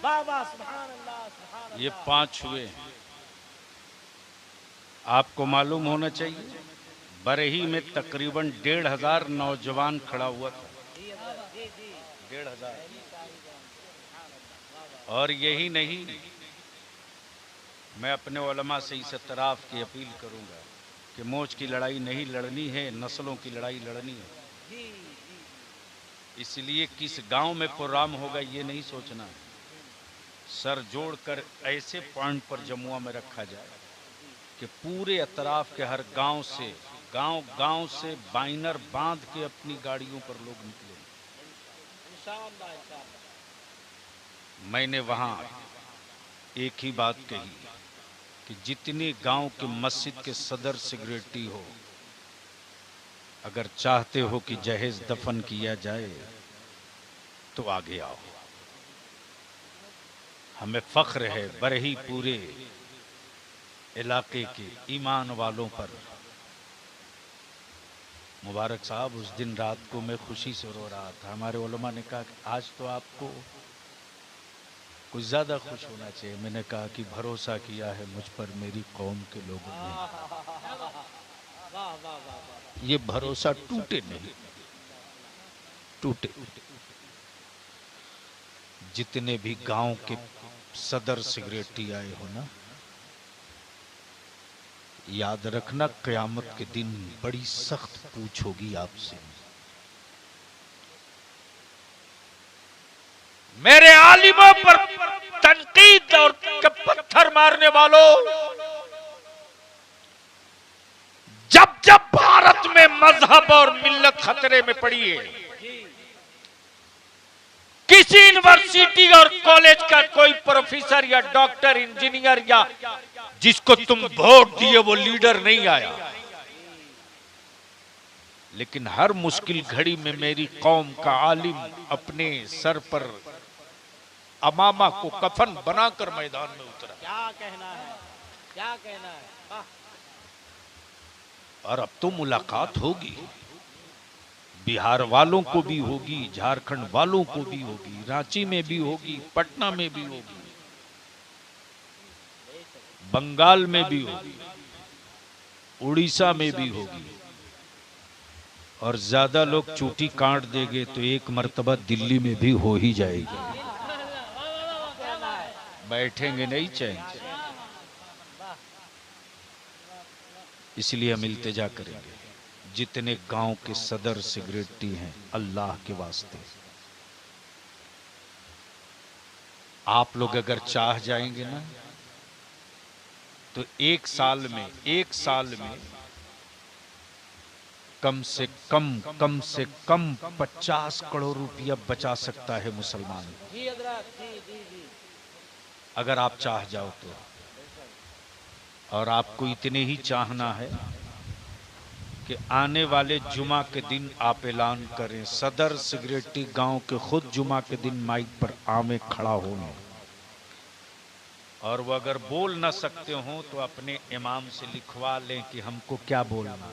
वाह वाह सुभान अल्लाह सुभान अल्लाह। ये 5 हुए। आपको मालूम होना चाहिए, बरही में तकरीबन 1,500 नौजवान खड़ा हुआ था। 1,500। और यही नहीं, मैं अपने उलमा से इस तरफ की अपील करूंगा कि मौज की लड़ाई नहीं लड़नी है, नस्लों की लड़ाई लड़नी है। इसलिए किस गांव में प्रोग्राम होगा ये नहीं सोचना है। सर जोड़कर ऐसे पॉइंट पर जमुआ में रखा जाए कि पूरे अतराफ के हर गांव से बाइनर बांध के अपनी गाड़ियों पर लोग निकले। इंशाअल्लाह इंशाअल्लाह। मैंने वहां एक ही बात कही कि जितने गांव के मस्जिद के सदर सेक्रेटरी हो, अगर चाहते हो कि जहेज दफन किया जाए तो आगे आओ। हमें फख्र है बरही पूरे इलाके के ईमान वालों पर। मुबारक साहब, उस दिन रात को मैं खुशी से रो रहा था। हमारे उलमा ने कहा कि आज तो आपको कुछ ज्यादा खुश होना चाहिए। मैंने कहा कि भरोसा किया है मुझ पर मेरी कौम के लोगों ने, ये भरोसा टूटे नहीं, टूटे। जितने भी गांव के सदर सिगरेटी आए हो ना, याद रखना क़यामत के दिन बड़ी सख्त पूछ होगी आपसे। मेरे आलिमों पर तनकीद और पत्थर मारने वालों, जब जब भारत में मजहब और मिल्लत खतरे में पड़ी है, किसी यूनिवर्सिटी और कॉलेज का कोई प्रोफेसर या डॉक्टर, इंजीनियर या जिसको तुम वोट दिए वो लीडर नहीं आया, लेकिन हर मुश्किल घड़ी में मेरी कौम का आलिम अपने सर पर अमामा को कफन बनाकर मैदान में उतरा। क्या कहना है, क्या कहना है। वाह। और अब तो मुलाकात होगी, बिहार वालों को भी होगी, झारखंड वालों को भी होगी, रांची में भी होगी, पटना में भी होगी, बंगाल में भी होगी, उड़ीसा में भी होगी। और ज्यादा लोग चूटी काट देंगे तो एक मर्तबा दिल्ली में भी हो ही जाएगी। बैठेंगे नहीं चैन से। इसलिए हम इल्तिजा करेंगे, जितने गांव के सदर सिगरेटी हैं, अल्लाह के वास्ते आप लोग अगर चाह जाएंगे ना, तो एक साल में कम से कम 50 करोड़ रुपया बचा सकता है मुसलमान, जी हजरत, जी। अगर आप चाह जाओ तो। और आपको इतने ही चाहना है कि आने वाले जुमा के दिन आप ऐलान करें, सदर सिगरेटी गांव के खुद जुमा के दिन माइक पर आमे खड़ा होंगे, और वो अगर बोल ना सकते हो तो अपने इमाम से लिखवा लें कि हमको क्या बोलना,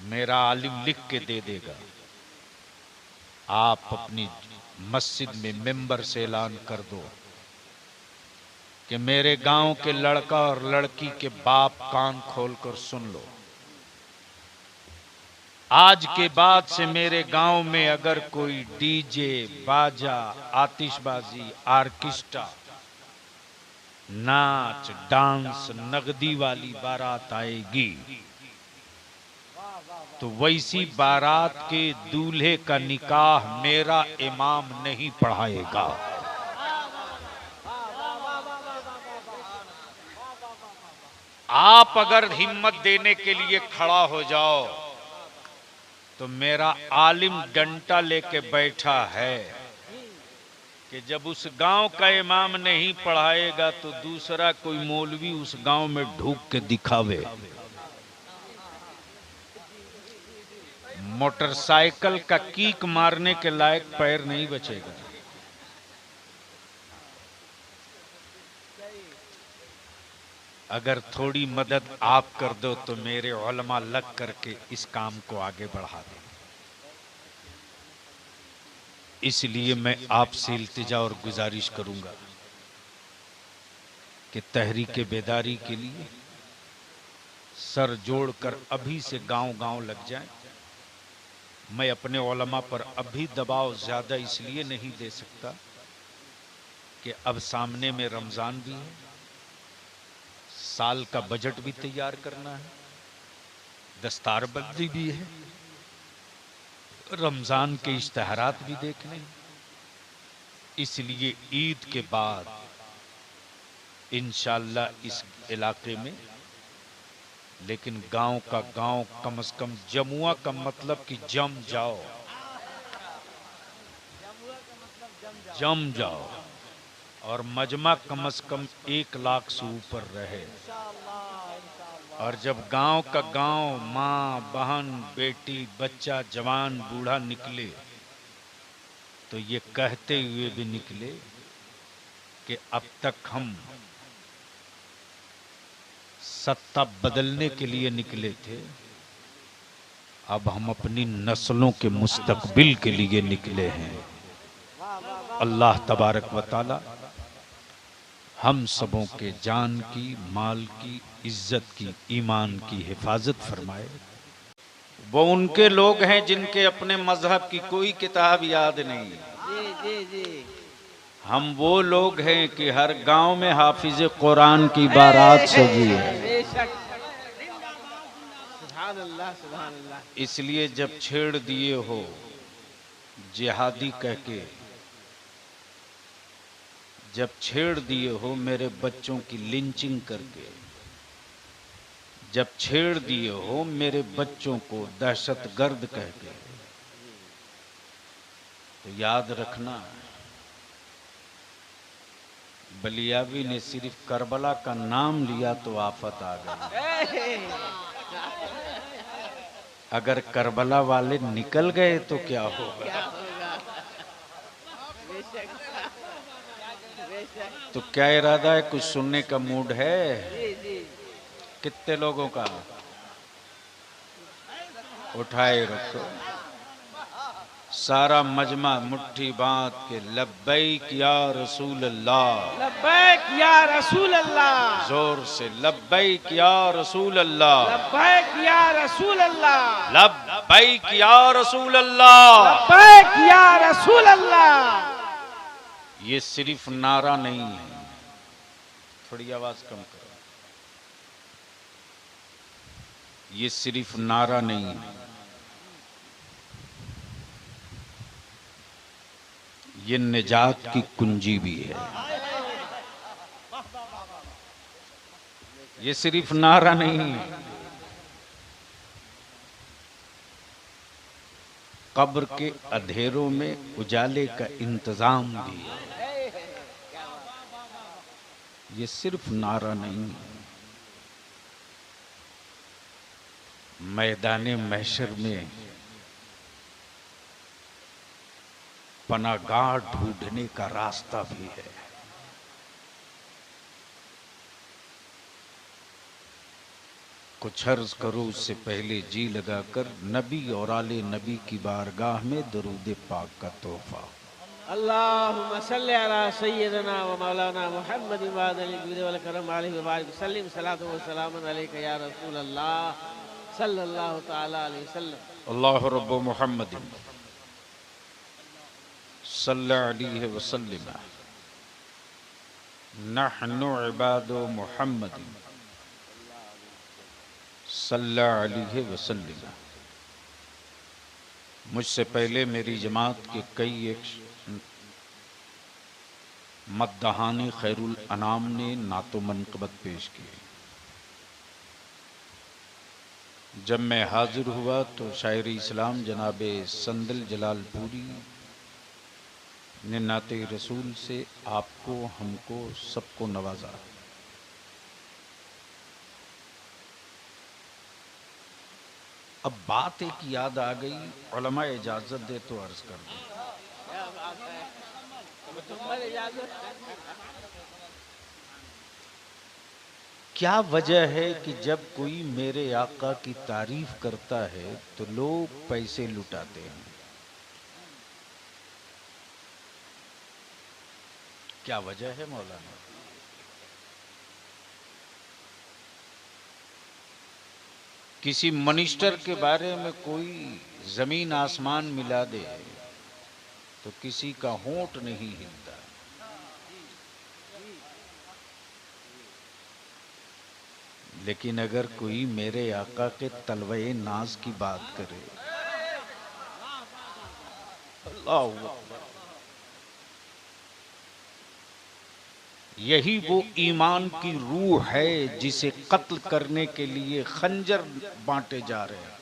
मेरा आलिम लिख के दे देगा। आप अपनी मस्जिद में मेंबर से ऐलान कर दो कि मेरे गांव के लड़का और लड़की के बाप कान खोलकर सुन लो, आज के बाद से मेरे गांव में अगर कोई डीजे, बाजा, आतिशबाजी, आर्केस्ट्रा, नाच, डांस, नगदी वाली बारात आएगी तो वैसी बारात के दूल्हे का निकाह मेरा इमाम नहीं पढ़ाएगा। आप अगर हिम्मत देने के लिए खड़ा हो जाओ तो मेरा आलिम डंटा लेके बैठा है कि जब उस गांव का इमाम नहीं पढ़ाएगा तो दूसरा कोई मौलवी उस गांव में ढूक के दिखावे। मोटरसाइकिल का कीक मारने के लायक पैर नहीं बचेगा। अगर थोड़ी मदद आप कर दो तो मेरे उलमा लग करके इस काम को आगे बढ़ा दें। इसलिए मैं आपसे इल्तिजा और गुजारिश करूंगा कि तहरीक बेदारी के लिए सर जोड़कर अभी से गांव-गांव लग जाएं। मैं अपने उलमा पर अभी दबाव ज्यादा इसलिए नहीं दे सकता कि अब सामने में रमजान भी है, साल का बजट भी तैयार करना है, दस्तारबंदी भी है, रमजान के इश्तहारात भी देखने हैं। इसलिए ईद के बाद इंशाअल्लाह इस इलाके में, लेकिन गांव का गांव कम से कम, जमुआ का मतलब कि जम जाओ, और मजमा कम से कम 1 लाख से ऊपर रहे। और जब गांव का गांव, माँ, बहन, बेटी, बच्चा, जवान, बूढ़ा निकले तो ये कहते हुए भी निकले कि अब तक हम सत्ता बदलने के लिए निकले थे, अब हम अपनी नस्लों के मुस्तकबिल के लिए निकले हैं। अल्लाह तबारक व तआला हम सबों के जान की, माल की, इज्जत की, ईमान की हिफाजत फरमाए। वो उनके लोग हैं जिनके अपने मजहब की कोई किताब याद नहीं। जी जी जी। हम वो लोग हैं कि हर गांव में हाफिज कुरान की बारात सजी है। बेशक। सुभान अल्लाह, सुभान अल्लाह। इसलिए जब छेड़ दिए हो जिहादी कह के, जब छेड़ दिए हो मेरे बच्चों की लिंचिंग करके, जब छेड़ दिए हो मेरे बच्चों को दहशतगर्द कह के, तो याद रखना बलियावी ने सिर्फ करबला का नाम लिया तो आफत आ गई। अगर करबला वाले निकल गए तो क्या होगा? क्या होगा? बेशक बेशक। तो क्या इरादा है? कुछ सुनने का मूड है? जी जी। कितने लोगों का? उठाए रखो सारा मजमा मुट्ठी बांध के, लब्बैक या रसूल अल्लाह, लब्बैक या रसूल अल्लाह, जोर से लब्बैक या रसूल अल्लाह, लब्बैक या रसूल अल्लाह, लब्बैक या रसूल अल्लाह। लब्बैक या रसूल अल्लाह। ये सिर्फ नारा नहीं है, थोड़ी आवाज कम करो। ये सिर्फ नारा नहीं है, ये निजात की कुंजी भी है। ये सिर्फ नारा नहीं है, कब्र के अंधेरों में उजाले का इंतजाम भी है। ये सिर्फ नारा नहीं है, मैदाने महशर में पनागाह ढूंढने का रास्ता भी है। कुछ अर्ज करो उससे पहले जी लगाकर नबी और आले नबी की बारगाह में दरूद पाक का तोहफा। अल्लाहुम्मा सल्ली अला सय्यदना व मौलाना मुहम्मद व आलिहि वल करम अलैहि व बारिक वसल्लम। सलातु व सलामुन अलैका या रसूल अल्लाह सल्लल्लाहु तआला अलैहि वसल्लम। अल्लाह रब्बु मुहम्मद सल्लल्लाहु अलैहि वसल्लम, नहनु इबादु मुहम्मद सल्लल्लाहु अलैहि वसल्लम। मुझसे पहले मेरी जमात के कई एक मद्दहानी खैरुल अनाम ने नातो मनक़बत पेश किए। जब मैं हाजिर हुआ तो शायर इस्लाम जनाबे संदल जलालपुरी ने नाते रसूल से आपको, हमको, सबको नवाजा। अब बात एक याद आ गई, उलमा इजाजत दे तो अर्ज कर दूं। क्या बात है? तुम्हारी इजाजत। क्या वजह है कि जब कोई मेरे आका की तारीफ करता है तो लोग पैसे लुटाते हैं? क्या वजह है मौलाना? किसी मिनिस्टर के बारे में कोई जमीन आसमान मिला दे तो किसी का होंठ नहीं हिलता। लेकिन अगर कोई मेरे आका के तलवे नाज की बात करे, अल्लाहु अकबर, यही वो ईमान की रूह है जिसे कत्ल करने के लिए खंजर बांटे जा रहे हैं।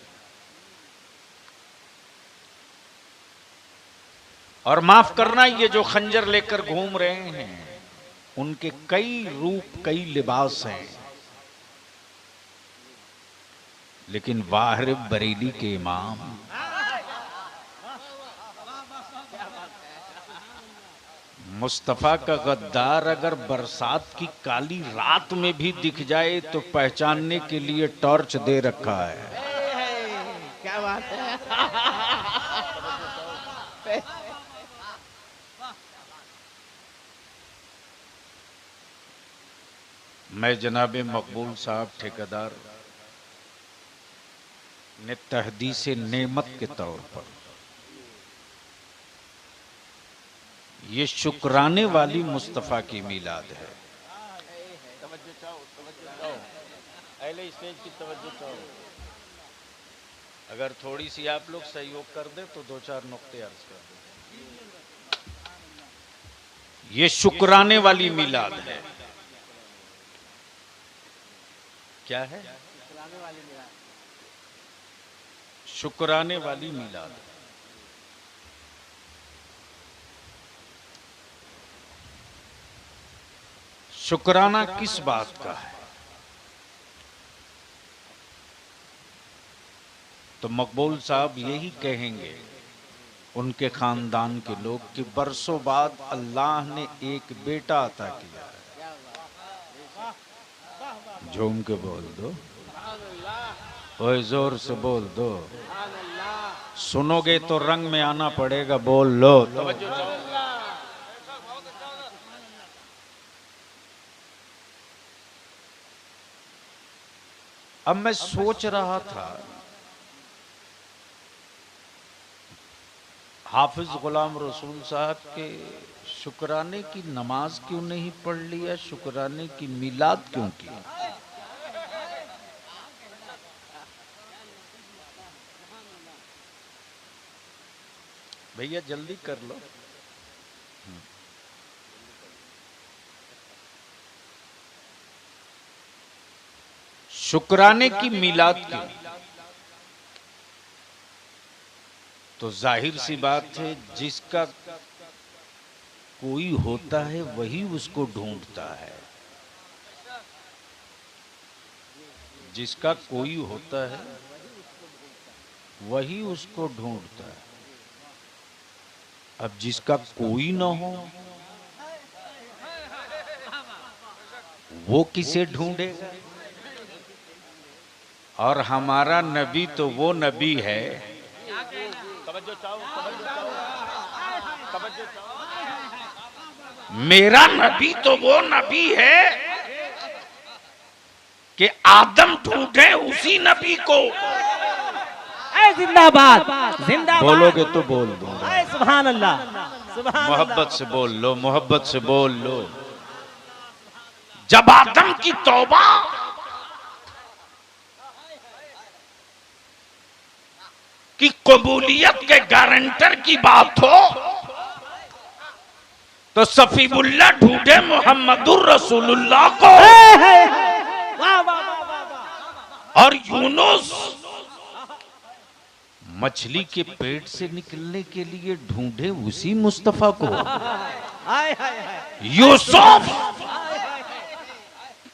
और माफ करना, ये जो खंजर लेकर घूम रहे हैं उनके कई रूप, कई लिबास हैं, लेकिन वाहिर बरेली के इमाम मुस्तफा का गद्दार अगर बरसात की काली रात में भी दिख जाए तो पहचानने के लिए टॉर्च दे रखा है। क्या बात है। मैं जनाब मकबूल साहब ठेकेदार ने तहदीस नेमत के तौर पर ये शुक्राने वाली मुस्तफ़ा की मीलाद है। स्टेज की तवज्जो चाहो। अगर थोड़ी सी आप लोग सहयोग कर दे तो दो चार नुक्ते अर्ज कर दे। ये शुक्राने वाली मीलाद है। क्या है? शुक्राने वाली मीलाद। शुक्राना किस बात का है? तो मकबूल साहब यही कहेंगे उनके खानदान के लोग कि बरसों बाद अल्लाह ने एक बेटा अता किया है। झूम के बोल दो, ओए जोर से बोल दो। सुनोगे तो रंग में आना पड़ेगा, बोल लो। अब मैं सोच रहा था हाफिज गुलाम रसूल साहब के शुक्राने की नमाज क्यों नहीं पढ़ लिया, शुक्राने की मिलाद क्यों की? भैया जल्दी कर लो। शुक्राने की मिलाद की तो जाहिर सी बात है, जिसका कोई होता है वही उसको ढूंढता है। जिसका कोई होता है वही उसको ढूंढता है। अब जिसका कोई ना हो वो किसे ढूंढेगा? और हमारा नबी तो वो नबी है, मेरा नबी तो वो नबी है कि आदम ढूंढे उसी नबी को। जिंदाबाद जिंदाबाद। बोलोगे तो बोल दो। सुभान अल्लाह, सुभान मोहब्बत से बोल लो, मोहब्बत से बोल लो। जब आदम की तौबा की कबूलियत के गारंटर की बात हो तो सफीउल्लाह ढूंढे मोहम्मदुर रसूलुल्लाह को। और यूनुस मछली के पेट से निकलने के लिए ढूंढे उसी मुस्तफा को। यूसुफ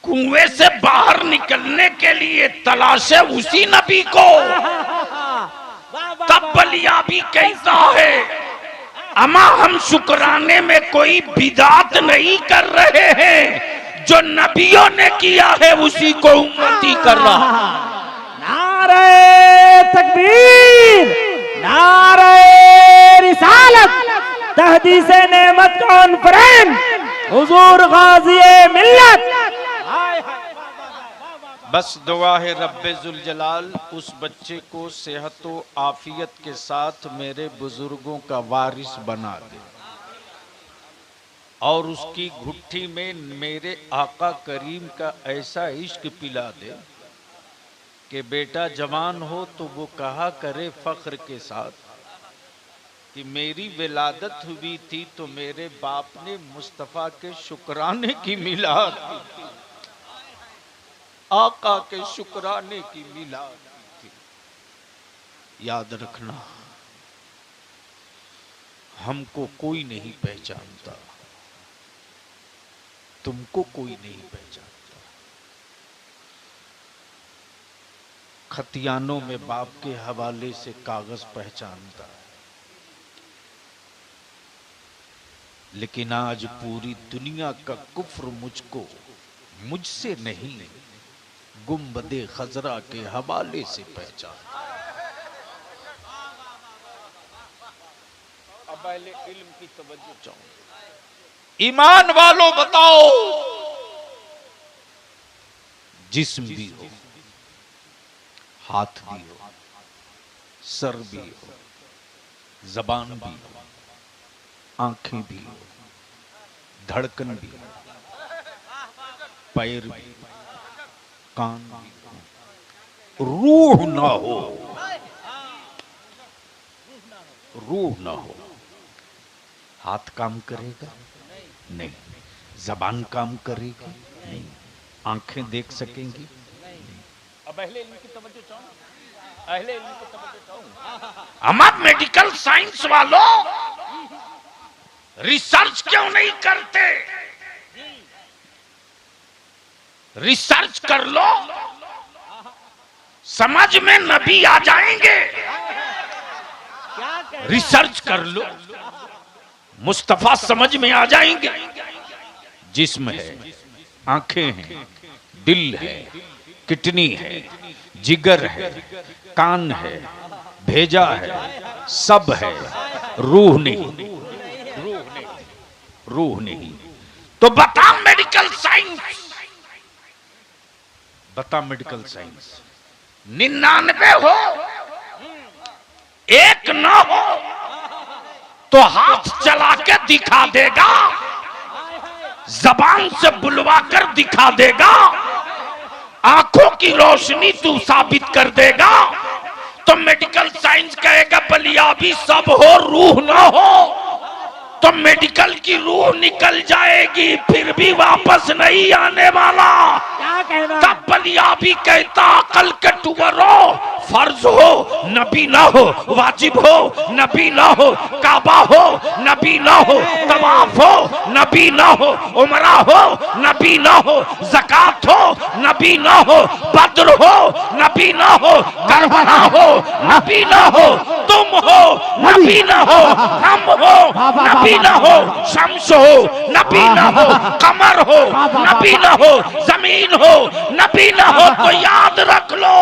कुएं से बाहर निकलने के लिए तलाशे उसी नबी को। तब बलियाबी कहता है, अमा हम शुक्राने में कोई बिदात नहीं कर रहे हैं, जो नबियों ने किया है उसी को उम्मती कर रहा। नारे तकबीर, नारे रिसालत, तहदीस नेमत कॉन्फ्रेंस, हुजूर गाज़ी मिल्लत। बस दुआ है रब्बे जुल जलाल उस बच्चे को सेहत व आफियत के साथ मेरे बुजुर्गों का वारिस बना दे और उसकी घुट्टी में मेरे आका करीम का ऐसा इश्क पिला दे कि बेटा जवान हो तो वो कहा करे फख्र के साथ कि मेरी विलादत हुई थी तो मेरे बाप ने मुस्तफ़ा के शुक्राने की मिलाद की थी, आका के शुक्राने की मिलाद की थी। याद रखना, हमको कोई नहीं पहचानता, तुमको कोई नहीं पहचानता। खतियानों में बाप के हवाले से कागज पहचानता है, लेकिन आज पूरी दुनिया का कुफ्र मुझसे नहीं, गुम्बदे खजरा के हवाले से पहचान। अब अहले इल्म की तवज्जो चाहूं। ईमान वालों बताओ, जिस्म भी हो, हाथ भी हो, सर भी हो, जबान भी हो, आंखें भी हो, धड़कन भी हो, पैर भी हो, कान भी हो, रूह ना हो, रूह ना हो, हाथ काम करेगा नहीं, जबान काम करेगी नहीं, आंखें देख सकेंगी। अब अहले इल्म की तवज्जो चाहूं, अहले इल्म की तवज्जो चाहूं। हम मेडिकल साइंस वालों रिसर्च क्यों नहीं करते? रिसर्च कर लो, समझ में नबी आ जाएंगे। रिसर्च कर लो, मुस्तफा समझ में आ जाएंगे। जिस्म है, आंखें हैं, दिल है, किडनी है, जिगर है, कान है, भेजा है, सब है, रूह नहीं, रूह नहीं। तो बता मेडिकल साइंस, बता मेडिकल साइंस। 99 हो, एक ना हो तो हाथ चला के दिखा देगा, जबान से बुलवा कर दिखा देगा, आंखों की रोशनी तू साबित कर देगा। तो मेडिकल साइंस कहेगा बलियाबी सब हो, रूह ना हो तो मेडिकल की रूह निकल जाएगी, फिर भी वापस नहीं आने वाला। क्या कहना? तब बलियाबी कहता अकल के टुकड़ो, फर्ज हो नबी ना हो, वाजिब हो नबी ना हो, काबा हो नबी ना हो, तवाफ हो नबी ना हो, उमरा हो नबी ना हो, ज़कात हो नबी ना हो, बद्र हो नबी ना हो, करबला हो नबी ना हो, तुम हो नबी ना हो, हम हो नबी ना हो, शम्स हो नबी ना हो, कमर हो नबी ना हो, जमीन हो नबी ना हो, तो याद रख लो।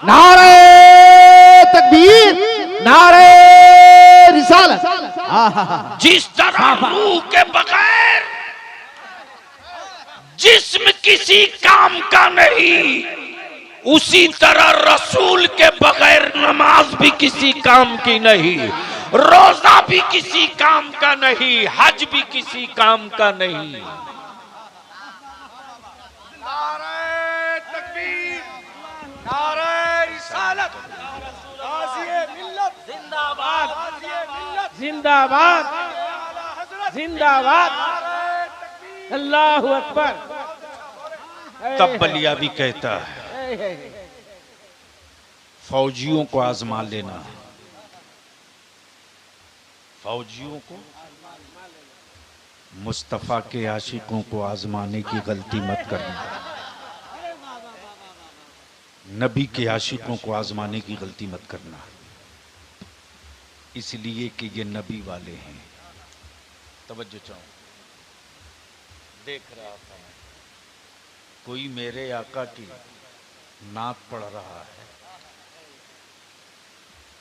नारे तकबीर, नारे रिसालत। जिस तरह रूह के बगैर जिस्म किसी काम का नहीं, उसी तरह रसूल के बगैर नमाज भी किसी काम की नहीं, रोजा भी किसी काम का नहीं, हज भी किसी काम का नहीं। नारे तकबीर, नारे रिसालत, गाज़िए मिल्लत जिंदाबाद, गाज़िए मिल्लत जिंदाबाद, जिंदाबाद, अल्लाहु अकबर। तब बलिया भी कहता है फौजियों को आजमा लेना, फौजियों को, मुस्तफा के आशिकों को आजमाने की गलती मत करना, नबी के आशिकों को आजमाने की गलती मत करना, इसलिए कि ये नबी वाले हैं। तवज्जो चाहूं, देख रहा था मैं, कोई मेरे आका की नात पढ़ रहा है,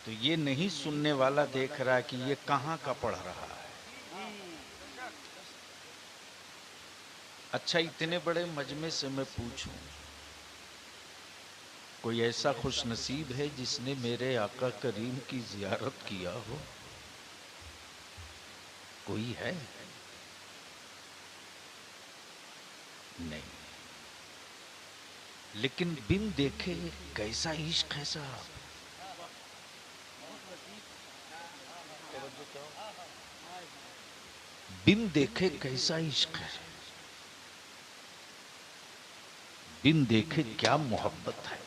तो ये नहीं सुनने वाला देख रहा कि ये कहां का पढ़ रहा है। अच्छा, इतने बड़े मजमे से मैं पूछूं, कोई ऐसा खुश नसीब है जिसने मेरे आका करीम की जियारत किया हो? कोई है? नहीं। लेकिन बिन देखे कैसा इश्क है साहब। बिन देखे कैसा इश्क है, बिन देखे क्या मोहब्बत है।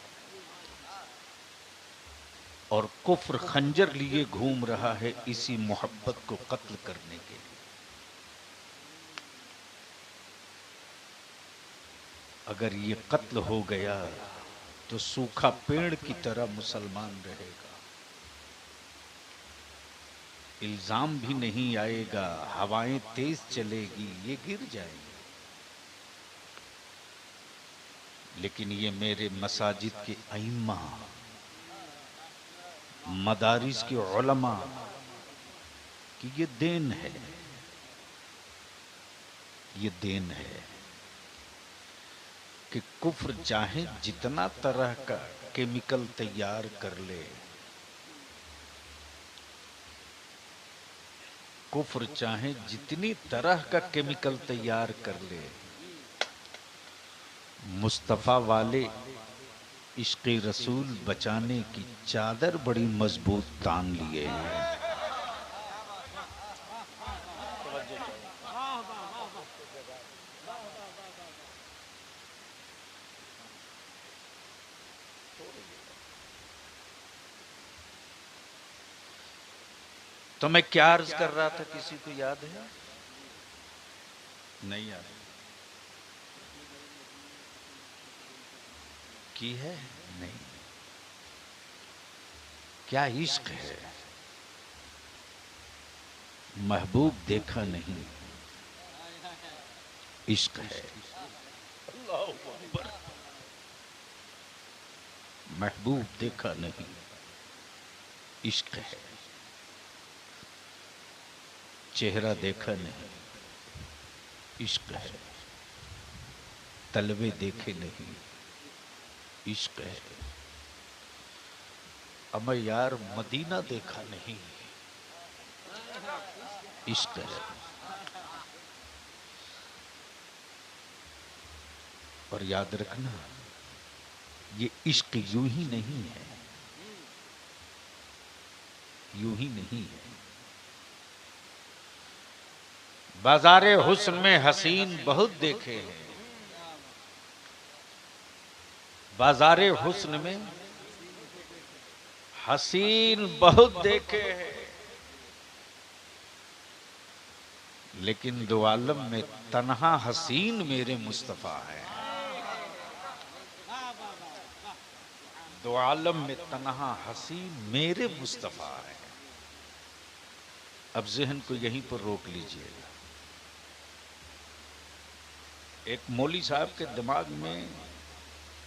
और कुफ्र खंजर लिए घूम रहा है इसी मोहब्बत को कत्ल करने के लिए। अगर ये कत्ल हो गया तो सूखा पेड़ की तरह मुसलमान रहेगा। इल्जाम भी नहीं आएगा, हवाएं तेज चलेगी, ये गिर जाएंगे। लेकिन ये मेरे मसाजिद के अइम्मा, मदारिस के उलमा की ये देन है, ये देन है कि कुफ्र चाहे जितना तरह का केमिकल तैयार कर ले, कुफ्र चाहे जितनी तरह का केमिकल तैयार कर ले, मुस्तफा वाले इश्क़ रसूल बचाने की चादर बड़ी मजबूत तान लिए हैं। तो मैं क्या अर्ज कर रहा था, किसी को याद है? नहीं याद की है? नहीं। क्या इश्क है, महबूब देखा नहीं, इश्क है। महबूब देखा नहीं, इश्क है। चेहरा देखा नहीं, इश्क है। तलवे देखे नहीं, इश्क है। अब यार मदीना देखा नहीं, इश्क है। और याद रखना, ये इश्क यूं ही नहीं है, यूं ही नहीं है। बाजारे हुस्न में हसीन बहुत देखे हैं, बाजारे हुस्न में हसीन बहुत देखे हैं, लेकिन दो आलम में तन्हा हसीन मेरे मुस्तफा है। दो आलम में तन्हा हसीन मेरे मुस्तफा है। अब ज़हन को यहीं पर रोक लीजिएगा। एक मौली साहब के दिमाग में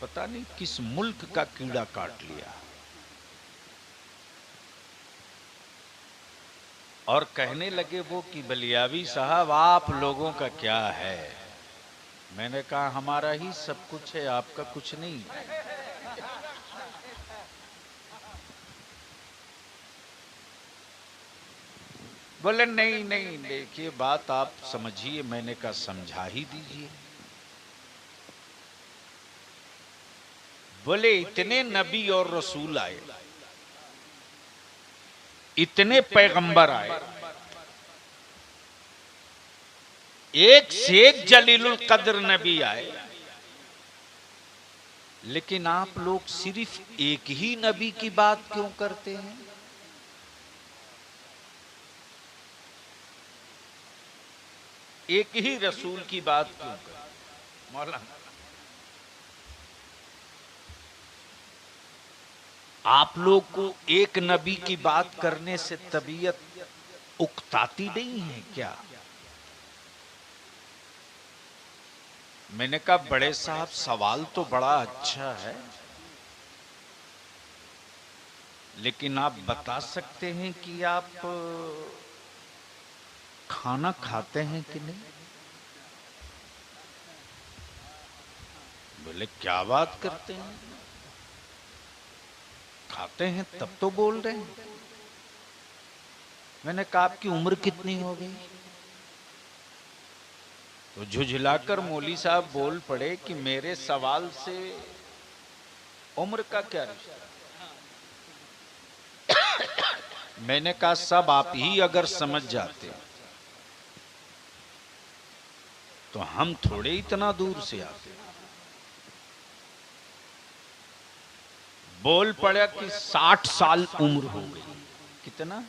पता नहीं किस मुल्क का कीड़ा काट लिया और कहने लगे वो कि बलियावी साहब आप लोगों का क्या है। मैंने कहा हमारा ही सब कुछ है, आपका कुछ नहीं। बोले नहीं नहीं, देखिए बात आप समझिए। मैंने कहा समझा ही दीजिए। बोले इतने नबी और रसूल आए, इतने पैगंबर आए, एक से एक जलीलुल कद्र नबी आए, लेकिन आप लोग सिर्फ एक ही नबी की बात क्यों करते हैं? एक ही रसूल की बात क्यों करते? मौलाना आप लोग को एक नबी की बात करने से तबीयत उकताती नहीं है क्या? मैंने कहा बड़े साहब सवाल तो बड़ा अच्छा है, लेकिन आप बता सकते हैं कि आप खाना खाते हैं कि नहीं? बोले क्या बात करते हैं, खाते हैं तब तो बोल रहे हैं। मैंने कहा आपकी उम्र कितनी हो गई? तो झुझलाकर मौली साहब बोल पड़े कि मेरे सवाल से उम्र का क्या रिश्ता? मैंने कहा सब आप ही अगर समझ जाते तो हम थोड़े इतना दूर से आते। बोल पड़ा कि 60 साल उम्र हो गई। कितना?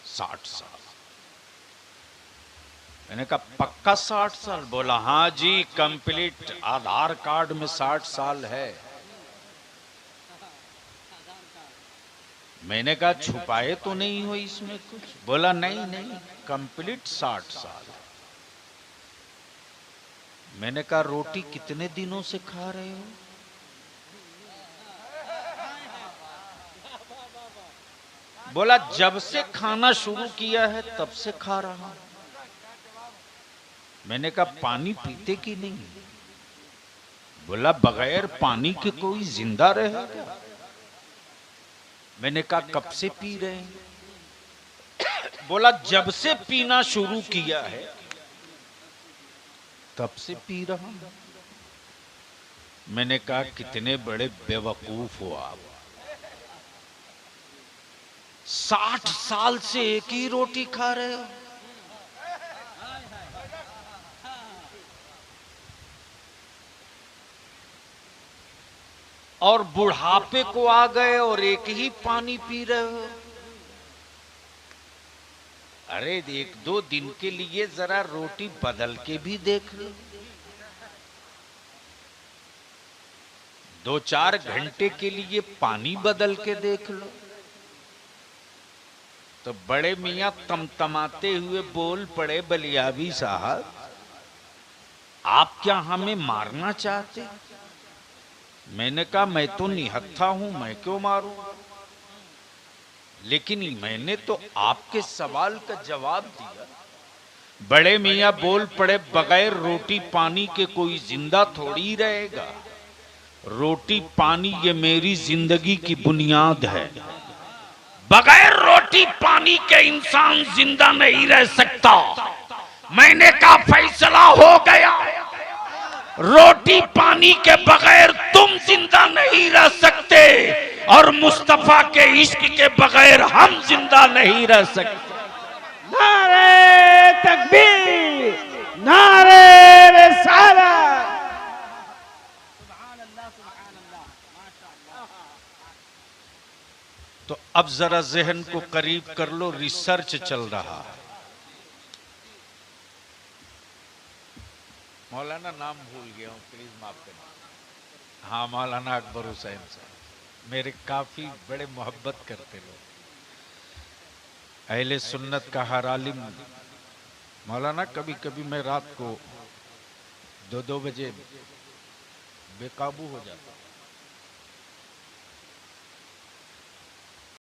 60 साल। मैंने कहा पक्का 60 साल? बोला हाँ जी, कंप्लीट आधार कार्ड में 60 साल है। मैंने कहा छुपाए तो नहीं हो इसमें कुछ? बोला नहीं नहीं, कंप्लीट 60 साल। मैंने कहा रोटी कितने दिनों से खा रहे हो? बोला जब से खाना शुरू किया है तब से खा रहा हूं। मैंने कहा पानी पीते कि नहीं? बोला बगैर पानी के कोई जिंदा रहेगा? मैंने कहा कब से पी रहे हैं? बोला जब से पीना शुरू किया है तब से पी रहा हूं। मैंने कहा कितने बड़े बेवकूफ हो आप, 60 साल से एक ही रोटी खा रहे हो। और बुढ़ापे को आ गए और एक ही पानी पी रहे हो। अरे 1-2 दिन के लिए जरा रोटी बदल के भी देख लो। 2-4 घंटे के लिए पानी बदल के देख लो। तो बड़े मियां तमतमाते हुए बोल पड़े, बलियाबी साहब आप क्या हमें मारना चाहते? मैंने कहा मैं तो निहत्था हूं, मैं क्यों मारूं? लेकिन मैंने तो आपके सवाल का जवाब दिया। बड़े मियां बोल पड़े, बगैर रोटी पानी के कोई जिंदा थोड़ी रहेगा। रोटी पानी ये मेरी जिंदगी की बुनियाद है। बगैर रोटी पानी के इंसान जिंदा नहीं रह सकता। मैंने कहा फैसला हो गया, रोटी पानी के बगैर तुम जिंदा नहीं रह सकते और मुस्तफा के इश्क के बगैर हम जिंदा नहीं रह सकते। नारे तकबीर, नारे रिसालत। तो अब जरा जहन को करीब कर लो, रिसर्च चल रहा है। मौलाना नाम भूल गया हूं, प्लीज माफ करना। हाँ, मौलाना अकबर हुसैन साहब मेरे काफी बड़े मोहब्बत करते लोग, अहले सुन्नत का हर आलिम। मौलाना कभी कभी मैं रात को 2-2 बजे बेकाबू हो जाता हूं।